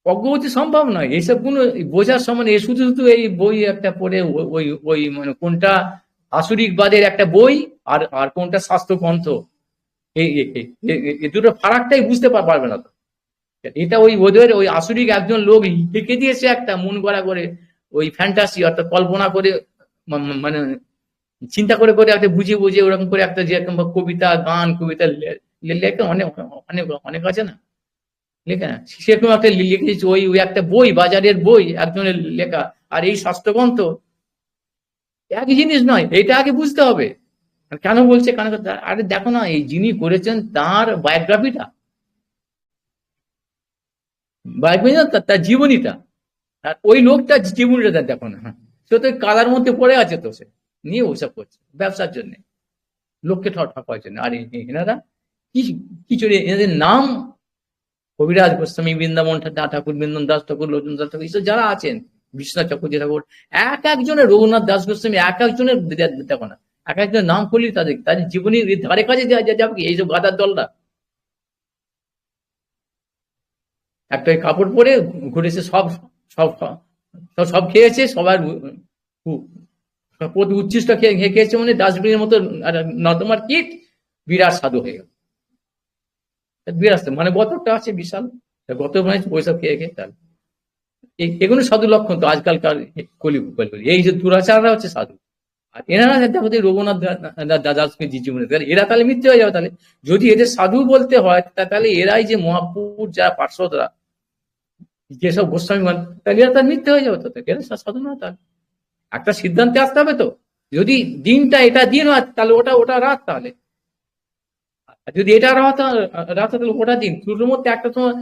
অগ্রগতি সম্ভব নয়। এইসব গুলো বোঝার সময় এ শুধু শুধু এই বই একটা পড়ে, ওই ওই মানে কোনটা আসরিকবাদের একটা বই, আর আর কোনটা স্বাস্থ্যগ্রন্থ, এই দুটো ফারাকটাই বুঝতে পারবে না তো। এটা ওদের ওই আসরিক একজন লোক লিখে দিয়েছে একটা মন গড়া করে, ওই ফ্যান্টাসি অর্থাৎ কল্পনা করে, মানে চিন্তা করে করে একটা বুঝে বুঝে ওরকম করে একটা, যেরকম কবিতা গান কবিতা লেখা অনেক অনেক অনেক আছে না লেখা, সেরকম একটা লিখে দিয়েছে। ওই ওই একটা বই, বাজারের বই একজনের লেখা, আর এই শাস্ত্রগ্রন্থ একই জিনিস নয়, এটা আগে বুঝতে হবে। কেন বলছে, কেন? আরে দেখো না, এই যিনি করেছেন তার বায়োগ্রাফিটা, তার জীবনীটা, আর ওই লোকটা জীবনীটা দেখো না, সে তো কালার মধ্যে পড়ে আছে, তো সে নিয়ে ওসব করছে ব্যবসার জন্য, লোককে ঠকার জন্য। আর এনারা কি কি চলে, এনাদের নাম কবিরাজ গোস্বামী, বৃন্দাবন ঠাকুর, বৃন্দন দাস ঠাকুর, লোচন দাস ঠাকুর, এইসব যারা আছেন, বিশ্বনাথ চক্রবর্তী ঠাকুর, এক একজনের, রঘুনাথ দাস গোস্বামী, এক একজনের দেখো না, এক একজনের নাম করলি তাদের জীবনী ধারে কাছে যাবে কি এইসব গাদার দলরা? একটা কাপড় পরে ঘুরেছে, সব সব সব খেয়েছে, সবার প্রতি উচ্ছিষ্ট খেয়েছে, মানে ডাস্টবিনের মতো নর্দমার কিট, বিরাট সাধু হয়ে গেল, বিরাট মানে গতটা আছে বিশাল, গত মানে ওইসব খেয়ে খেয়ে। তাহলে এগুলো সাধু লক্ষণ তো আজকালকার কলি, এই যে দুরাচাররা হচ্ছে সাধু। আর এনারা দেখো রঘুনাথ দাদাকে জীবনে, তাহলে এরা তাহলে মিথ্যে হয়ে যাবে। তাহলে যদি এদের সাধু বলতে হয়, তাহলে এরাই যে মহাপুর যারা পার্শ্বদরা, যেসব গোস্বামী, তাহলে এরা তার মিথ্যে হয়ে যাবে, তো এরা সাধু না। তাহলে একটা সিদ্ধান্তে আসতে হবে তো, যদি দিনটা এটা দিন হয় তাহলে ওটা ওটা রাত, তাহলে যদি এটা রাত রাত তাহলে ওটা দিন, দুটোর মধ্যে একটা তোমার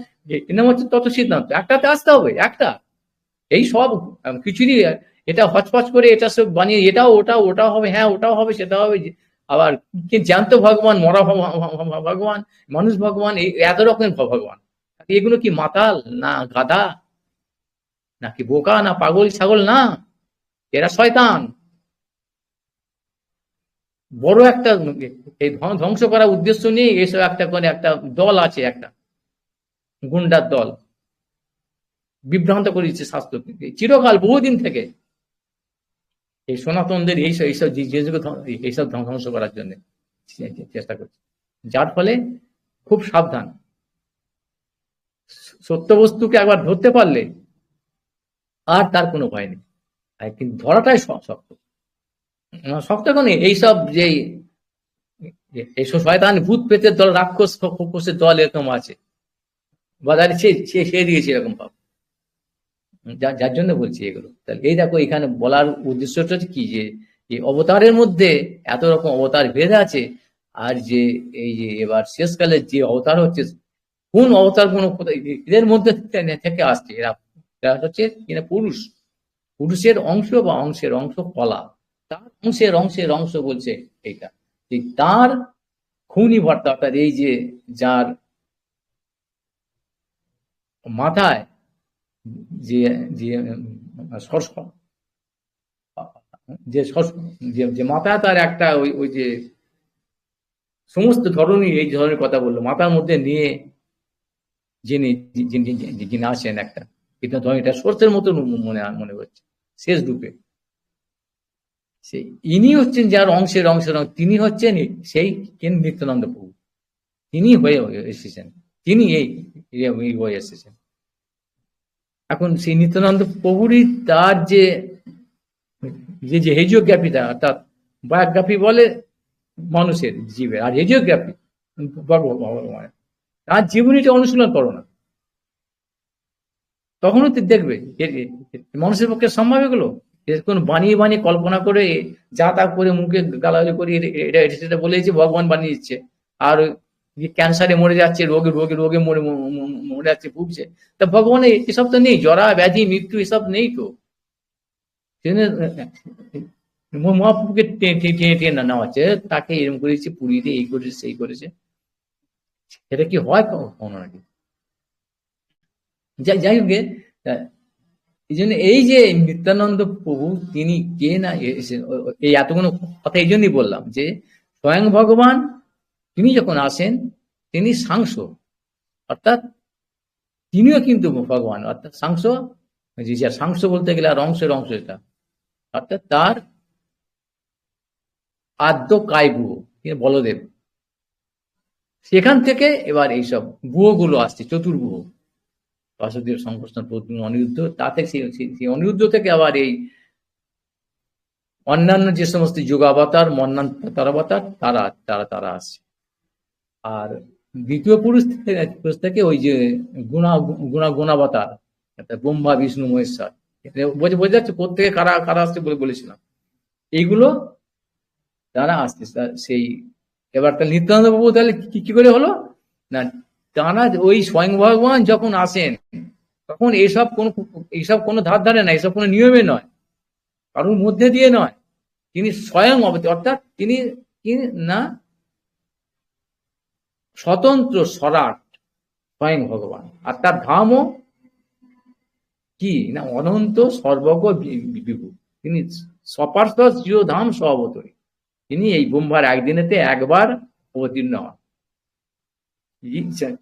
এনাম হচ্ছে তত সিদ্ধান্ত, একটাতে আসতে হবে একটা। এই সব কিছুরই এটা হচপচ করে এটা সব বানিয়ে, এটাও ওটা, ওটাও হবে, হ্যাঁ ওটাও হবে, সেটা হবে, আবার জ্যান্ত ভগবান, মরা ভগবান, মানুষ ভগবান, এই এত রকমের ভগবান। এগুলো কি মাতাল না গাধা নাকি বোকা না পাগল ছাগল? না, এরা শয়তান। বড় একটা এই ধ্বংস করার উদ্দেশ্য নিয়ে এইসব একটা করে একটা দল আছে, একটা গুন্ডার দল বিভ্রান্ত করে দিচ্ছে শাস্ত্রকে চিরকাল বহুদিন থেকে, এই সনাতনদের এইসব এইসব এইসব ধ্বংস করার জন্য চেষ্টা করছে। যার ফলে খুব সাবধান, সত্য বস্তুকে একবার ধরতে পারলে আর তার কোনো ভয় নেই। কিন্তু ধরাটাই শক্ত, শক্ত কেন, এইসব যে এইসব শয়তান ভূত পেতের দল, রাক্ষস খোকসের দল এরকম আছে বাজারে, সে দিয়েছে এরকম ভাব, যার জন্য বলছি এগুলো। তাহলে এই দেখো এখানে বলার উদ্দেশ্যটা হচ্ছে কি, যে এই অবতারের মধ্যে এত রকম অবতার ভেদ আছে, আর যে এই যে এবার শেষকালের যে অবতার হচ্ছে, কোন অবতার কোন এদের মধ্যে থেকে আসছে, এরা হচ্ছে কিনা পুরুষ, পুরুষের অংশ বা অংশের অংশ কলা, তার অংশের অংশের অংশ বলছে এইটা, তার খুনি ভর্তা, অর্থাৎ এই যে যার মাথায় যে যে যে মাথায় তার একটা ওই ওই যে সমস্ত ধরনই এই ধরনের কথা বললো, মাথার মধ্যে নিয়ে যিনি যিনি আছেন একটা, এটা এটা সোর্সের মতো মনে হচ্ছে শেষ রূপে, সেই ইনি হচ্ছেন যার অংশের অংশের তিনি হচ্ছেন সেই নিত্যানন্দ প্রভু, তিনি হয়ে এসেছেন, তিনি এই হয়ে এসেছেন। এখন সেই নিত্যানন্দ প্রভুরই তার যে যে হেজিওগ্রাফিটা, অর্থাৎ বায়োগ্রাফি বলে মানুষের জীবের, আর হেজিওগ্রাফি ভগবানের, তার জীবনীটা অনুশীলন করো না, তখনও দেখবে মানুষের পক্ষে সম্ভব এগুলো, কোন বানিয়ে বানিয়ে কল্পনা করে যা তা করে মুখে গালাগালি করে এটা সেটা বলেছে ভগবান বানিয়ে দিচ্ছে, আর ক্যান্সারে মরে যাচ্ছে, রোগে রোগে রোগে মরে যাচ্ছে, ভুগছে, তা ভগবানের এসব তো নেই, জরা ব্যাধি মৃত্যু এসব নেই তো, মহাপ্রভুকে টেনে নেওয়া হচ্ছে, তাকে এরকম করেছে, পুরীতে এই করেছে সেই করেছে, এটা কি হয় কখনো নাকি? যাই হোক, এই জন্য এই যে নিত্যানন্দ প্রভু তিনি কে না, এই এতগুলো কথা এই জন্যই বললাম, যে স্বয়ং ভগবান তিনি যখন আসেন তিনি সাংস, অর্থাৎ তিনিও কিন্তু ভগবান, অর্থাৎ সাংস, সাংস বলতে গেলে আর অংশের অংশ এটা, অর্থাৎ তার আদ্য কায় বুহ বলদেব, সেখান থেকে এবার এইসব বুহগুলো আসছে, চতুর্ভুহ, বাসুদেব, সংকর্ষণ, অনিরুদ্ধ, তাতে সেই অনিরুদ্ধ থেকে আবার এই অন্যান্য যে সমস্ত যুগাবতার, মন্বন্তরাবতার, তারা তারা তারা আসছে। আর দ্বিতীয় পুরুষ থেকে ওই যে গুণাবতার, ব্রহ্মা, বিষ্ণু, মহেশ্বর, বোঝা যাচ্ছে প্রত্যেকে কারা কারা আসছে বলেছিলাম, এইগুলো তারা আসছে। সেই এবার তাহলে নিত্যানন্দ প্রভু তাহলে কি করে হলো না, তারা ওই স্বয়ং ভগবান যখন আসেন তখন এইসব কোনো ধার ধারে না, এসব কোনো নিয়মে নয়, কারোর মধ্যে দিয়ে নয়, তিনি স্বয়ং অর্থাৎ তিনি না স্বতন্ত্র স্বরাট স্বয়ং ভগবান, আর তার ধামও কি না অনন্ত সর্বজ্ঞ বিভু, তিনি সপার্শ্বর চিরধাম সহবতরী, তিনি এই ব্রহ্মার একদিনেতে একবার অবতীর্ণ হন।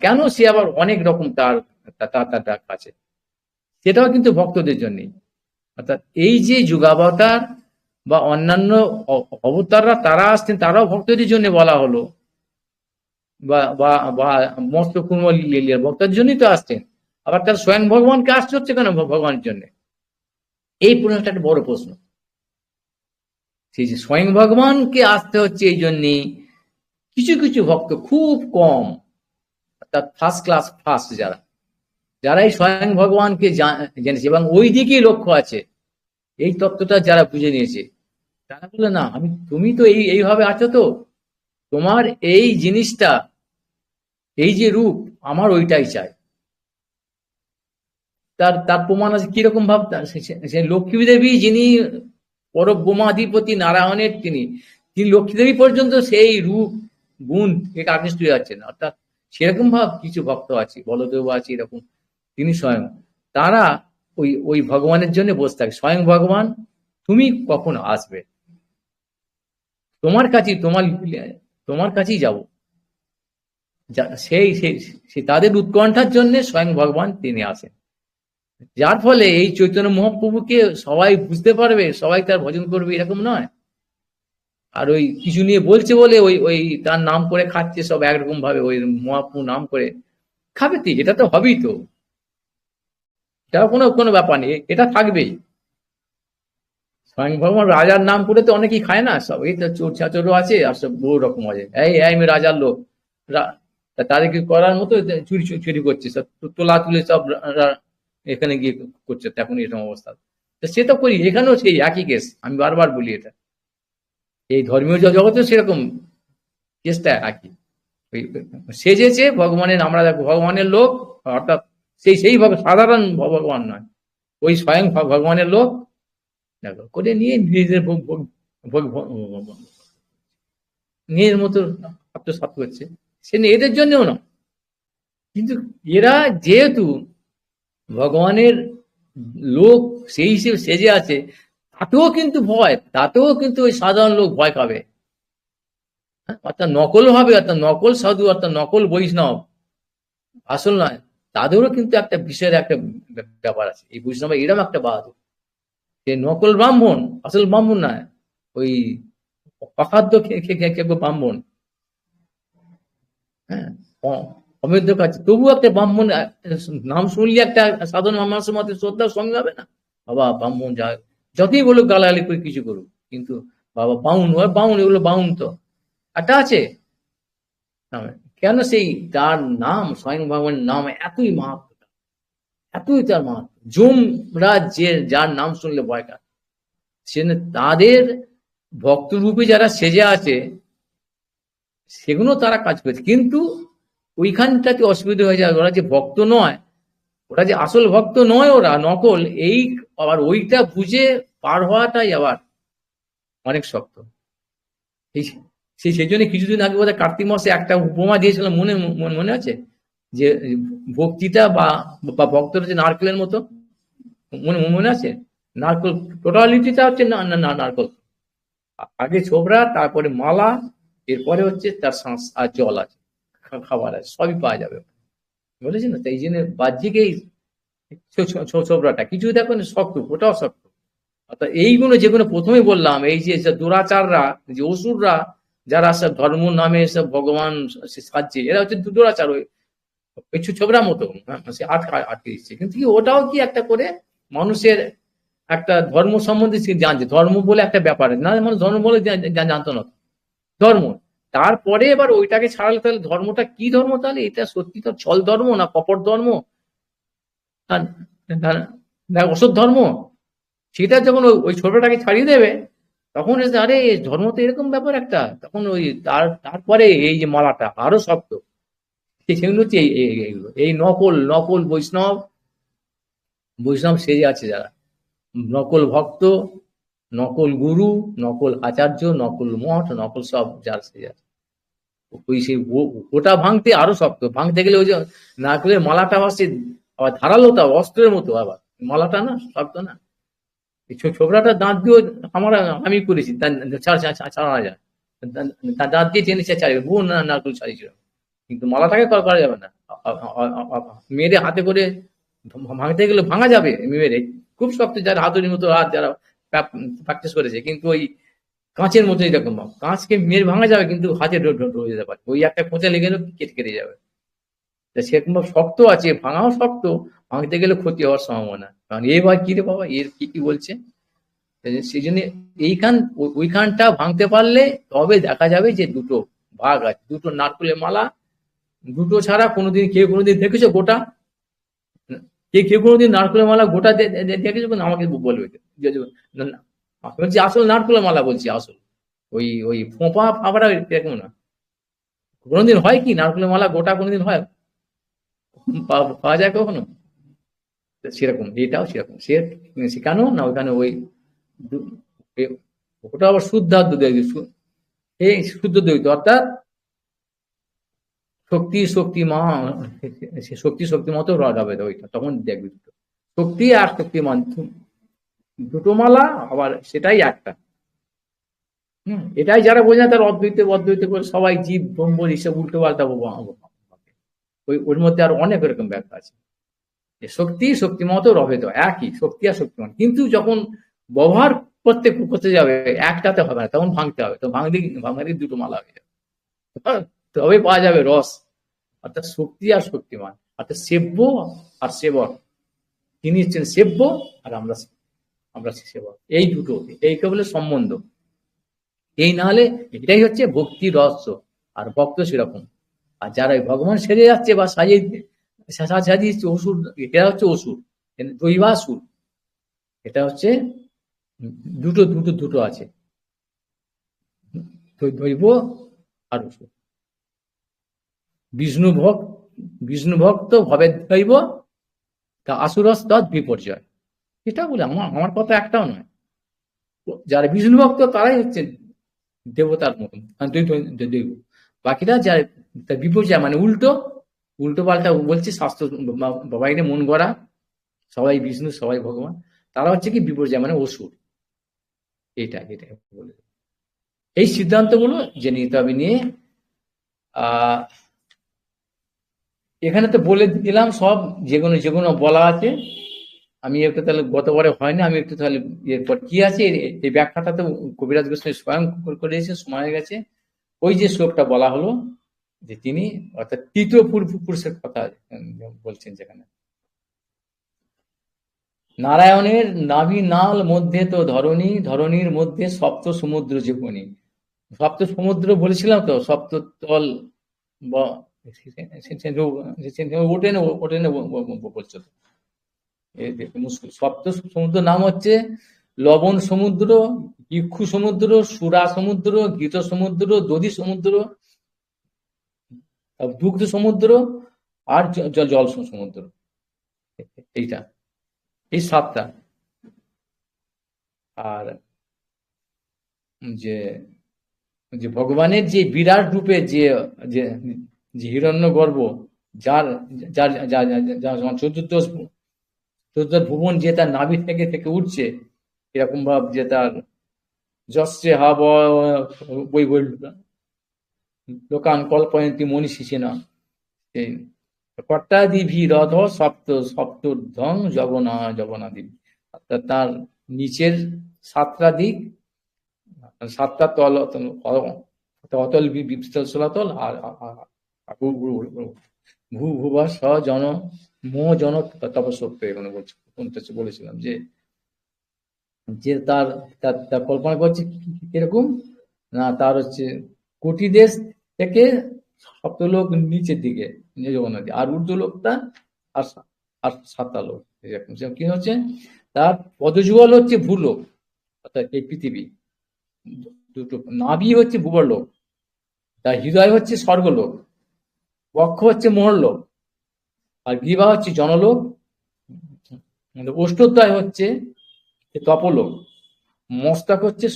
কেন, সে আবার অনেক রকম তার কাছে, সেটাও কিন্তু ভক্তদের জন্যই, অর্থাৎ এই যে যুগাবতার বা অন্যান্য অবতাররা তারা আসছেন, তারাও ভক্তদের জন্য বলা হলো, বা মস্ত কুর্ম লীলার ভক্তের জন্যই তো আসছেন, আবার তার স্বয়ং ভগবানকে আসতে হচ্ছে কেন ভগবানের জন্য, এই প্রশ্নটা একটা বড় প্রশ্ন। সেই যে স্বয়ং ভগবানকে আসতে হচ্ছে এই জন্যে কিছু কিছু ভক্ত খুব কম, অর্থাৎ ফার্স্ট ক্লাস ফার্স্ট, যারা এই স্বয়ং ভগবানকে জেনেছে এবং ওই দিকেই লক্ষ্য আছে, এই তত্ত্বটা যারা বুঝে নিয়েছে, তারা বলে না তুমি তো এইভাবে আছো, তো তোমার এই জিনিসটা, এই যে রূপ, আমার ওইটাই চাই। তার প্রমাণ আছে কিরকম ভাব, লক্ষ্মী দেবী যিনি পরব্রহ্মাধিপতি নারায়ণের, তিনি লক্ষ্মী দেবী পর্যন্ত সেই রূপ গুণ এটা আকৃষ্ট হয়ে যাচ্ছেন, অর্থাৎ সেরকম ভাব কিছু ভক্ত আছে, বলদেব আছে এরকম, তিনি স্বয়ং, তারা ওই ভগবানের জন্য বসে থাকে, স্বয়ং ভগবান তুমি কখন আসবে, তোমার কাছেই, তোমার কাছেই যাব। সেই সেই সেই তাদের উৎকণ্ঠার জন্য স্বয়ং ভগবান তিনি আসেন, যার ফলে এই চৈতন্য মহাপ্রভুকে সবাই বুঝতে পারবে, সবাই তার ভজন করবে এরকম নয়। আর ওই কিছু নিয়ে বলছে বলে ওই ওই তার নাম করে খাচ্ছে সব একরকম ভাবে, ওই মহাপ্রভু নাম করে খাবে, ঠিক এটা তো হবেই, তো এটা কোনো কোনো ব্যাপার নেই, এটা থাকবেই। স্বয়ং ভগবান রাজার নাম করে তো অনেকেই খায় না, সব এই তো চোর চাচরও আছে আর সব বহু রকম আছে, এই এই আমি রাজার লোক, তাদেরকে করার মতো চুরি চুরি করছে সব, তোলা তুলে সব এখানে গিয়ে করছে এখন এরকম অবস্থা। তো সে তো করি, এখানেও সেই একই কেস, আমি বারবার বলি এটা, এই ধর্মীয় জগতেও সেরকম কেসটা একই। সেজেছে ভগবানের, আমরা দেখো ভগবানের লোক, অর্থাৎ সেইভাবে সাধারণ ভগবান নয়, ওই স্বয়ং ভগবানের লোক দেখো করে নিয়ে নিজেদের নিজের মতো আত্মসাৎ করছে, সে এদের জন্যও না। কিন্তু এরা যেহেতু ভগবানের লোক সেই হিসেবে সেজে আছে, তাতেও কিন্তু ভয়, তাতেও কিন্তু ওই সাধারণ লোক ভয় পাবে, অর্থাৎ নকল হবে, অর্থাৎ নকল সাধু, অর্থাৎ নকল বৈষ্ণব, আসল নয়, তাদেরও কিন্তু একটা বিষয়ের একটা ব্যাপার আছে। এই বৈষ্ণব এরকম একটা বাহাদুর, যে নকল ব্রাহ্মণ, আসল ব্রাহ্মণ নয়, ওই অখাদ্য ব্রাহ্মণ, হ্যাঁ, অমেদ্য কাছে, তবু একটা ব্রাহ্মণ নাম শুনলে একটা সাধারণ মানুষের মধ্যে শ্রদ্ধার সঙ্গে হবে না, বাবা ব্রাহ্মণ যা যতই বলুক গালাগালি করে কিছু করুক, কিন্তু বাবা বাউন, বাউন, এগুলো বাউন তো একটা আছে। কেন সেই তার নাম, স্বয়ং ভগবানের নাম এতই মাহাত্ম, এতই তার মাহাত্ম, যমরা যে যার নাম শুনলে ভয় কার, সে তাদের ভক্তরূপে যারা সেজে আছে সেগুলো তারা কাজ করেছে, কিন্তু ওইখানটাতে অসুবিধা হয়ে যায়, ওরা যে ভক্ত নয়, ওরা যে আসল ভক্ত নয়, ওরা নকল, এই আবার ওইটা বুঝে পার হওয়াটাই আবার অনেক শক্ত। সেই জন্য কিছুদিন আগে বোধহয় কার্তিক মাসে একটা উপমা দিয়েছিলাম, মনে মনে আছে, যে ভক্তিটা বা ভক্তটা যে নারকেলের মতো, মনে মনে আছে, নারকেল টোটালিটিটা হচ্ছে না না নারকেল, আগে ছোবড়া, তারপরে মালা, এরপরে হচ্ছে তার শ্বাস আর জল আছে, খাবার আছে, সবই পাওয়া যাবে, বলেছি না, তাই জন্য বাহ্যিক এই ছোবড়াটা কিছু দেখো শক্ত, ওটাও শক্ত, অর্থাৎ এইগুলো যেগুলো প্রথমে বললাম, এই যে দুরাচাররা, যে অসুররা যারা সব ধর্ম নামে সব ভগবান সাজছে, এরা হচ্ছে দুরাচার, ওই ছোবড়ার মতো, সে আটকে দিচ্ছে, কিন্তু কি ওটাও কি একটা করে মানুষের একটা ধর্ম সম্বন্ধে জানছে, ধর্ম বলে একটা ব্যাপার না, মানুষ ধর্ম বলে জানতো না ধর্ম, তারপরে এবার ওইটাকে ছাড়ালে তাহলে ধর্মটা কি ধর্ম, তাহলে এটা সত্যি তো ছল ধর্ম না কপট ধর্ম না অসৎ ধর্ম, সেটা যখন ওই ছোটটাকে ছাড়িয়ে দেবে, তখন আরে ধর্ম তো এরকম ব্যাপার একটা, তখন ওই তারপরে এই যে মালাটা আরো শক্ত, সেগুলো হচ্ছে এইগুলো, এই নকল নকল বৈষ্ণব, বৈষ্ণব সেজে আছে যারা, নকল ভক্ত, নকল গুরু, নকল আচার্য, নকল মঠ, নকল সব যার সেজে আছে, ওই সেই ওটা ভাঙতে আরো শক্ত, ভাঙতে গেলে ওই যে নারকেলের মালাটা আসছে আবার ধারালো, তা অস্ত্রের মতো, আবার মালাটা না শক্ত না, ছোবরাটা দাঁত দিয়ে আমার, আমি করেছি, ছাড়া যায়, দাঁত দিয়ে টেনে ছাড়িয়ে বহু নারকেল ছাড়িয়েছিল, কিন্তু মালাটাকে করা যাবে না, মেরে হাতে করে ভাঙতে গেলে ভাঙা যাবে মেরে, খুব শক্ত, যারা হাতুড়ির মতো হাত, যারা প্র্যাকটিস করেছে, কিন্তু ওই কাঁচের মতো এরকম কাঁচকে মেরে ভাঙা যাবে, কিন্তু হাতে ঢুকে যেতে পারে, ওই একটা খোঁচা লেগে গেলে কেটে কেটে যাবে, সেরকম শক্ত আছে, ভাঙাও শক্ত, ভাঙতে গেলে ক্ষতি হওয়ার সম্ভাবনা, কারণ এবার কি রে বাবা, এর কি বলছে, সেই জন্য ওইখানটা ভাঙতে পারলে তবে দেখা যাবে যে দুটো ভাগ আছে, দুটো নারকেলের মালা, দুটো ছাড়া কোনোদিন কেউ কোনোদিন দেখেছো গোটা, কেউ কোনোদিন নারকেলের মালা গোটা দেখেছো, আমাকে বলবে, বলছি আসল নারকেলের মালা, বলছি আসল, ওই ওই ফোঁপা ফাঁপড়া এরকম না, কোনোদিন হয় কি নারকেলের মালা গোটা কোনোদিন হয়, পাওয়া যায় কখনো, সেরকম এটাও সেরকম, সে শেখানো না ওইখানে ওই ওটা আবার শুদ্ধার্থ দ্বৈত, এই শুদ্ধ দ্বৈত, অর্থাৎ শক্তি মতো রড হবে ওইটা, তখন দেখবি দুটো শক্তি আর শক্তিমান, দুটো মালা আবার সেটাই একটা, এটাই যারা বোঝে না তারা অদ্বৈতে অদ্বৈত করে সবাই জীব ব্রহ্ম হিসেবে উল্টো পাল্টা ওই ওর মধ্যে আর অনেক এরকম ব্যাখ্যা আছে। শক্তি শক্তিমত রভেদ, একই শক্তি আর শক্তিমান, কিন্তু যখন ব্যবহার করতে করতে যাবে একটাতে হবে না, তখন ভাঙতে হবে, তো ভাঙতে দুটো মালা হয়ে যাবে, তবে পাওয়া যাবে রস, অর্থাৎ শক্তি আর শক্তিমান, অর্থাৎ সেব্য আর সেবক। তিনি হচ্ছেন সেব্য আর আমরা আমরা সেবক, এই দুটো, এই কেবল সম্বন্ধ। এই না হলে এটাই হচ্ছে ভক্তি রহস্য। আর ভক্ত সেরকম, আর যারা ভগবান সেরে যাচ্ছে বা সাজিয়েছে অসুর, এরা হচ্ছে অসুর, দৈবাসুর। এটা হচ্ছে দুটো দুটো দুটো আছে, দৈব আর অসুর। বিষ্ণু ভক্ত ভবে দৈব, তা আসুরস তৎ বিপর্যয়। এটা বলে আমার আমার কথা একটাও নয়। যারা বিষ্ণু ভক্ত তারাই হচ্ছে দেবতার মতন, দৈব। বাকিরা যারা বিপর্যয় মানে উল্টো, উল্টো পাল্টা বলছে শাস্ত্র, বাইরে মন গড়া, সবাই বিষ্ণু সবাই ভগবান, তারা হচ্ছে কি বিপর্যয় মানে অসুর। এটা এটা বলে এই সিদ্ধান্তগুলো জেনে নিতে হবে। নিয়ে এখানে তো বলে দিলাম সব, যেগুলো যেগুলো বলা আছে। আমি একটু তাহলে গতবারে হয়নি, আমি একটু তাহলে এরপর কি আছে এই ব্যাখ্যাটা তো কবিরাজ গোস্বামী স্বয়ং করেছে, সময় হয়ে গেছে। ওই যে শ্লোকটা বলা হলো যে তিনি অর্থাৎ তৃতীয় পুরুষের কথা বলছেন, যেখানে নারায়ণের নাভি নাল মধ্যে তো ধরণী, ধরণীর মধ্যে সপ্ত সমুদ্র জীবনী। সপ্ত সমুদ্র বলেছিলাম তো, সপ্ত তল ওঠে না ওঠে না বলছো তো। সপ্ত সমুদ্র নাম হচ্ছে লবণ সমুদ্র, ইক্ষু সমুদ্র, সুরা সমুদ্র, গীত সমুদ্র, দধি সমুদ্র, দুগ্ধ সমুদ্র, আর জল সমুদ্র। এইটা, এই সাতটা। আর যে যে ভগবানের যে বিরাট রূপে যে যে হিরণ্যগর্ভ, যার যার চতুর্দশ ভুবন যে তার নাভি থেকে থেকে উঠছে, এরকম ভাব যে তার যশ্রে হাব বই বই লোকান কল্পয়ন্তী মনীষী না, কর্তাদিভি রথ সপ্ত সপ্তর্ধং জগনাদিব, অর্থাৎ তার নিচের সাতটা দিক, সাতটা তল, অতল বিস্তলাতল, আর ভূ ভুবা স জন মো জন তপস্য, এখানে বলেছিলাম যে যে তার তার কল্পনা করছে কিরকম না, তার হচ্ছে কোটি দেশ থেকে সপ্তলোক নিচের দিকে জগন্নাথী, আর ঊর্ধ্ব লোকটা আর আর সাতটা লোক এরকম কি হচ্ছে, তার পদযুগল হচ্ছে ভূলোক, অর্থাৎ এই পৃথিবী। দুটো নাভি হচ্ছে ভূগোলোক, তার হৃদয় হচ্ছে স্বর্গলোক, বক্ষ হচ্ছে মোহরলোক, আর গ্রীবা হচ্ছে জনলোক, অষ্টদ্বয় হচ্ছে তপলোক, মস্তক হচ্ছে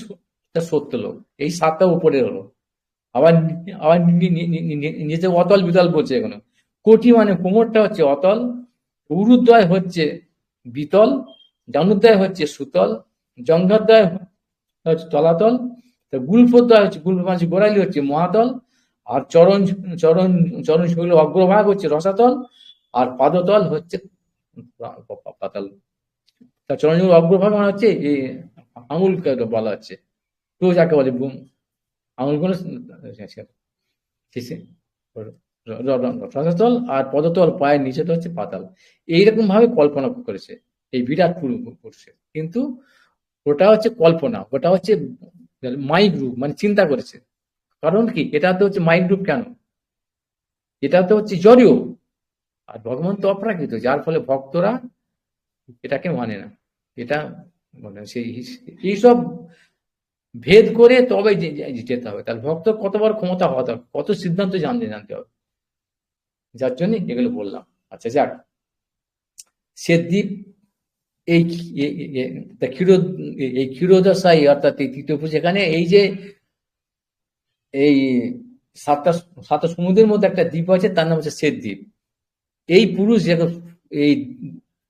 সত্যলোক। এই সাতটা উপরে হলো। আবার আবার নিচে অতল বিতল বলছে এখানে। কোটি মানে কোমরটা হচ্ছে অতল, উরুদ্বয় হচ্ছে বিতল, জানুদ্বয় হচ্ছে সুতল, জঙ্ঘাদ্বয় হচ্ছে তলাতল, গুল্ফদ্বয় হচ্ছে গুল্ফ মানে গোড়ালি হচ্ছে মহাতল, আর চরণ চরণ চরণ সেগুলো অগ্রভাগ হচ্ছে রসাতল, আর পাদতল হচ্ছে পাতাল। তার চরণ অগ্রভাগ মানে হচ্ছে এই আঙুল বলা হচ্ছে, তো যাকে বলে আঙুলগুলো রসাতল, আর পদতল পায়ের নিচেটা হচ্ছে পাতাল। এইরকম ভাবে কল্পনা করেছে এই বিরাট পুরুষের, কিন্তু ওটা হচ্ছে কল্পনা, ওটা হচ্ছে মাইক রূপ, মানে চিন্তা করেছে। কারণ কি, এটা তো হচ্ছে মাইক রূপ কেন, এটা তো হচ্ছে জড়ীয়, আর ভগবান তো অপ্রাকৃত, যার ফলে ভক্তরা এটাকে মানে না। এটা মানে সেই এইসব ভেদ করে তবে যেতে হবে। তাহলে ভক্ত কতবার ক্ষমতা হওয়া দরকার, কত সিদ্ধান্ত জানতে হবে, যার জন্য এগুলো বললাম। আচ্ছা যাক, সে দ্বীপ এই এই ক্ষীরোদশাই অর্থাৎ এই তৃতীয় পুরুষ, এখানে এই যে এই সাতটা সাতটা সমুদ্রের মধ্যে একটা দ্বীপ আছে, তার নাম হচ্ছে শ্বেত দ্বীপ। এই পুরুষ এই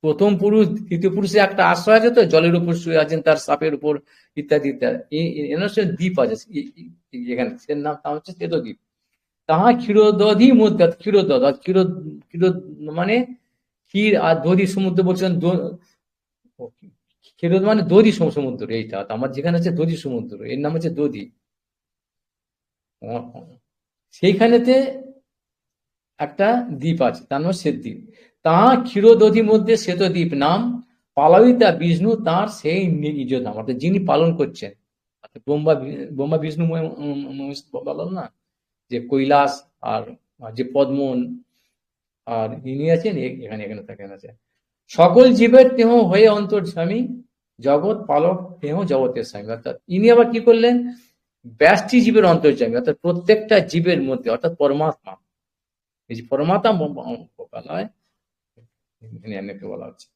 প্রথম পুরুষ দ্বিতীয় পুরুষের একটা আশ্রয় আছে তো, জলের উপর শুয়ে আছেন, তার সাপের উপর, ইত্যাদি ইত্যাদি। এনার সে দ্বীপ আছে এখানে, সে নাম হচ্ছে শ্বেতদ্বীপ। তাহা ক্ষীরোদধি মধ্যে, ক্ষীরোদধ ক্ষীর ক্ষীর মানে ক্ষীর, আর দধি সমুদ্র বলছেন, ক্ষীরোদ মানে দধি সমুদ্র, এইটা আমার যেখানে আছে দধি সমুদ্র, এর নাম হচ্ছে দধি। সেইখানেতে একটা দ্বীপ আছে, তার নাম শ্বেতদ্বীপ। তাহা ক্ষীরোদধির মধ্যে শ্বেতদ্বীপ নাম, পালয়িতা বিষ্ণু তার সেই নিজ নাম, অর্থাৎ যিনি পালন করছেন, ব্রহ্মা ব্রহ্মা বিষ্ণু বললাম না, যে কৈলাস আর যে পদ্ম, আর ইনি আছেন এখানে, এখানে থাকেন আছে। সকল জীবের দেহ হয়ে অন্তর্যামী, জগৎ পালক দেহ জগতের স্বামী। অর্থাৎ ইনি আবার কি করলেন, ব্যষ্টি জীবের অন্তর্যামী, অর্থাৎ প্রত্যেকটা জীবের মধ্যে, অর্থাৎ পরমাত্মা, এই যে পরমাত্মা বলা হয়, বলা হচ্ছে।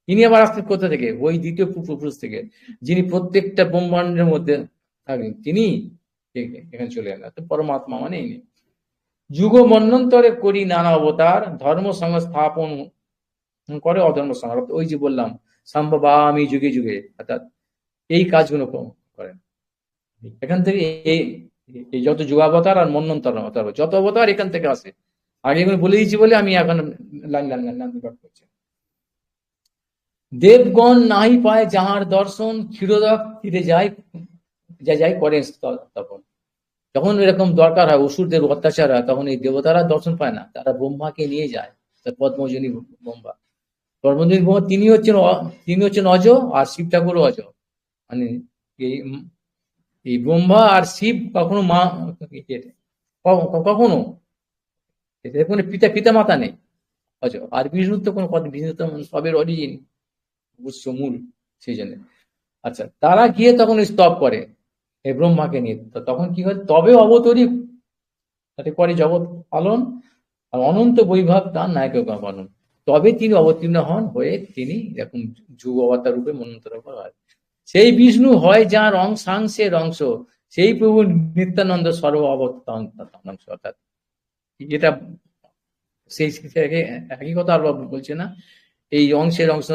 ইনি আবার আসতেন কোথা থেকে, ওই দ্বিতীয় পুরুষ থেকে, যিনি প্রত্যেকটা ব্রহ্মাণ্ডের মধ্যে থাকেন, তিনি এখানে চলে এলেন, পরমাত্মা মানে ইনি। যুগ মন্বন্তরে করি নানা অবতার, ধর্ম সংস্থাপন করে অধর্ম সংহার। ওই যে বললাম, সম্ভবামি যুগে যুগে, অর্থাৎ এই কাজগুলো করেন। এখান থেকে এই যত যুগাবতার আর মন্বন্তর অবতার, যত অবতার এখান থেকে আসে। আগে এগুলো বলে দিয়েছি বলে আমি এখন লাইন লাইন লাইন করছি। দেবগণ নাই পায় যাহার দর্শন, ক্ষীরোদক ফিরে যায়, যাই করেন তখন। যখন এরকম দরকার হয়, অসুরদের অত্যাচার হয়, তখন এই দেবতারা দর্শন পায় না, তারা ব্রহ্মাকে নিয়ে যায়, পদ্মজনী ব্রহ্মা, পদ্মজনী ব্রহ্মা তিনি হচ্ছেন অজ, আর শিব ঠাকুরও অজ। মানে এই ব্রহ্মা আর শিব কখনো মা, কখনো কোনো পিতা মাতা নেই, অজ। আর বিষ্ণুর তো কোনো কথা, বিষ্ণু তো সবের অরিজিন, উৎস, মূল, সেই জন্য। আচ্ছা, তারা গিয়ে তখন স্তব করে এই ব্রহ্মাকে নিয়ে, তখন কি হয়, তবে অবতরী করে জগৎ পালন, আর অনন্ত বৈভব তার নায়ক পালন, তবে তিনি অবতীর্ণ হন হয়ে, তিনি এরকম যুগ অবতার রূপে মন্বন্তর হয়। সেই বিষ্ণু হয় যার অংশাংশের অংশ, সেই প্রভু নিত্যানন্দ সর্ব অবতার। অর্থাৎ এটা সেই একই কথা আর বলছে না, এই অংশের অংশ,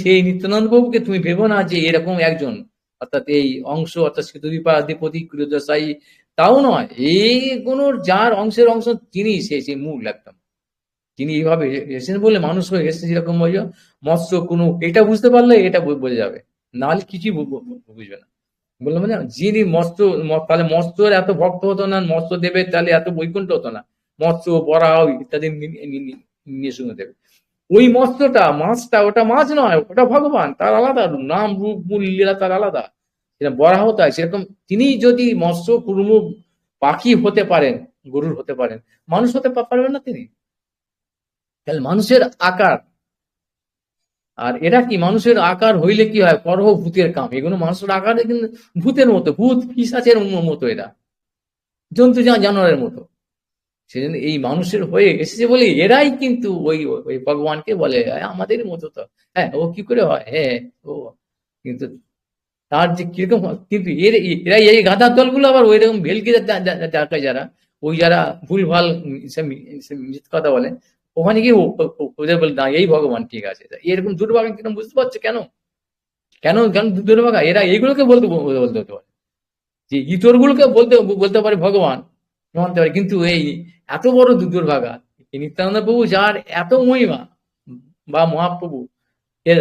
সেই নিত্যানন্দ প্রভুকে তুমি ভেবো না যে এরকম একজন, অর্থাৎ এই অংশ, অর্থাৎ শ্রীদীপাধিপতি ক্ষীরোদশায়ী, তাও নয়, এই কোন যার অংশের অংশ তিনি, সেই মূল একদম। তিনি এইভাবে এসেছেন বলে মানুষ হয়ে এসেছে, যেরকম মৎস্য কোনো, এটা বুঝতে পারলে এটা বোঝা যাবে, নাহলে কিছুই বুঝবে না। বললাম না, যিনি মৎস্য, তাহলে মৎস্যের এত ভক্ত হতো না, মৎস্য দেবে তাহলে এত বৈকুণ্ঠ হতো না, মৎস্য বরাহ ইত্যাদি নিয়ে শুনে দেবে। ওই মৎস্যটা, মাছটা, ওটা মাছ নয়, ওটা ভগবান, তার আলাদা নাম, রূপ, মূল, লীলা তার আলাদা। সেরকম বরাহ তাই, সেরকম তিনি যদি মৎস্য, কুর্ম, পাখি হতে পারেন, গরুর হতে পারেন, মানুষ হতে পারবেন না তিনি? তাহলে মানুষের আকার, আর এরা কি মানুষের আকার হইলে কি হয়, করহ ভূতের কাম, এগুলো মানুষের আকারে কিন্তু ভূতের মতো, ভূত পিশাচের মতো, এরা জন্তু জানোয়ারের মতো। সেজন্য এই মানুষের হয়ে এসেছে বলে এরাই কিন্তু ওই ওই ভগবানকে বলে আমাদের মতো তো। হ্যাঁ, ও কি করে হয়, হ্যাঁ ও, কিন্তু তার যে কিরকম, কিন্তু এরা এই গাধার দলগুলো আবার ওই রকম ভেলকি ডাকায়, যারা ওই যারা ভুলভাল মিথ্যে কথা বলে, ওখানে গিয়ে ওদের বলে না এই ভগবান ঠিক আছে, এরকম দুর্ভাগা কিরকম বুঝতে পারছে, কেন কেন কেন দুর্ভাগা, এরা এইগুলোকে বলতে বলতে হতে পারে, যে ইতর গুলোকে বলতে পারে ভগবান মানতে পারে, কিন্তু এই এত বড় দুর্ভাগা নিত্যানন্দ প্রভু, যার এত মহিমা, বা মহাপ্রভু, এর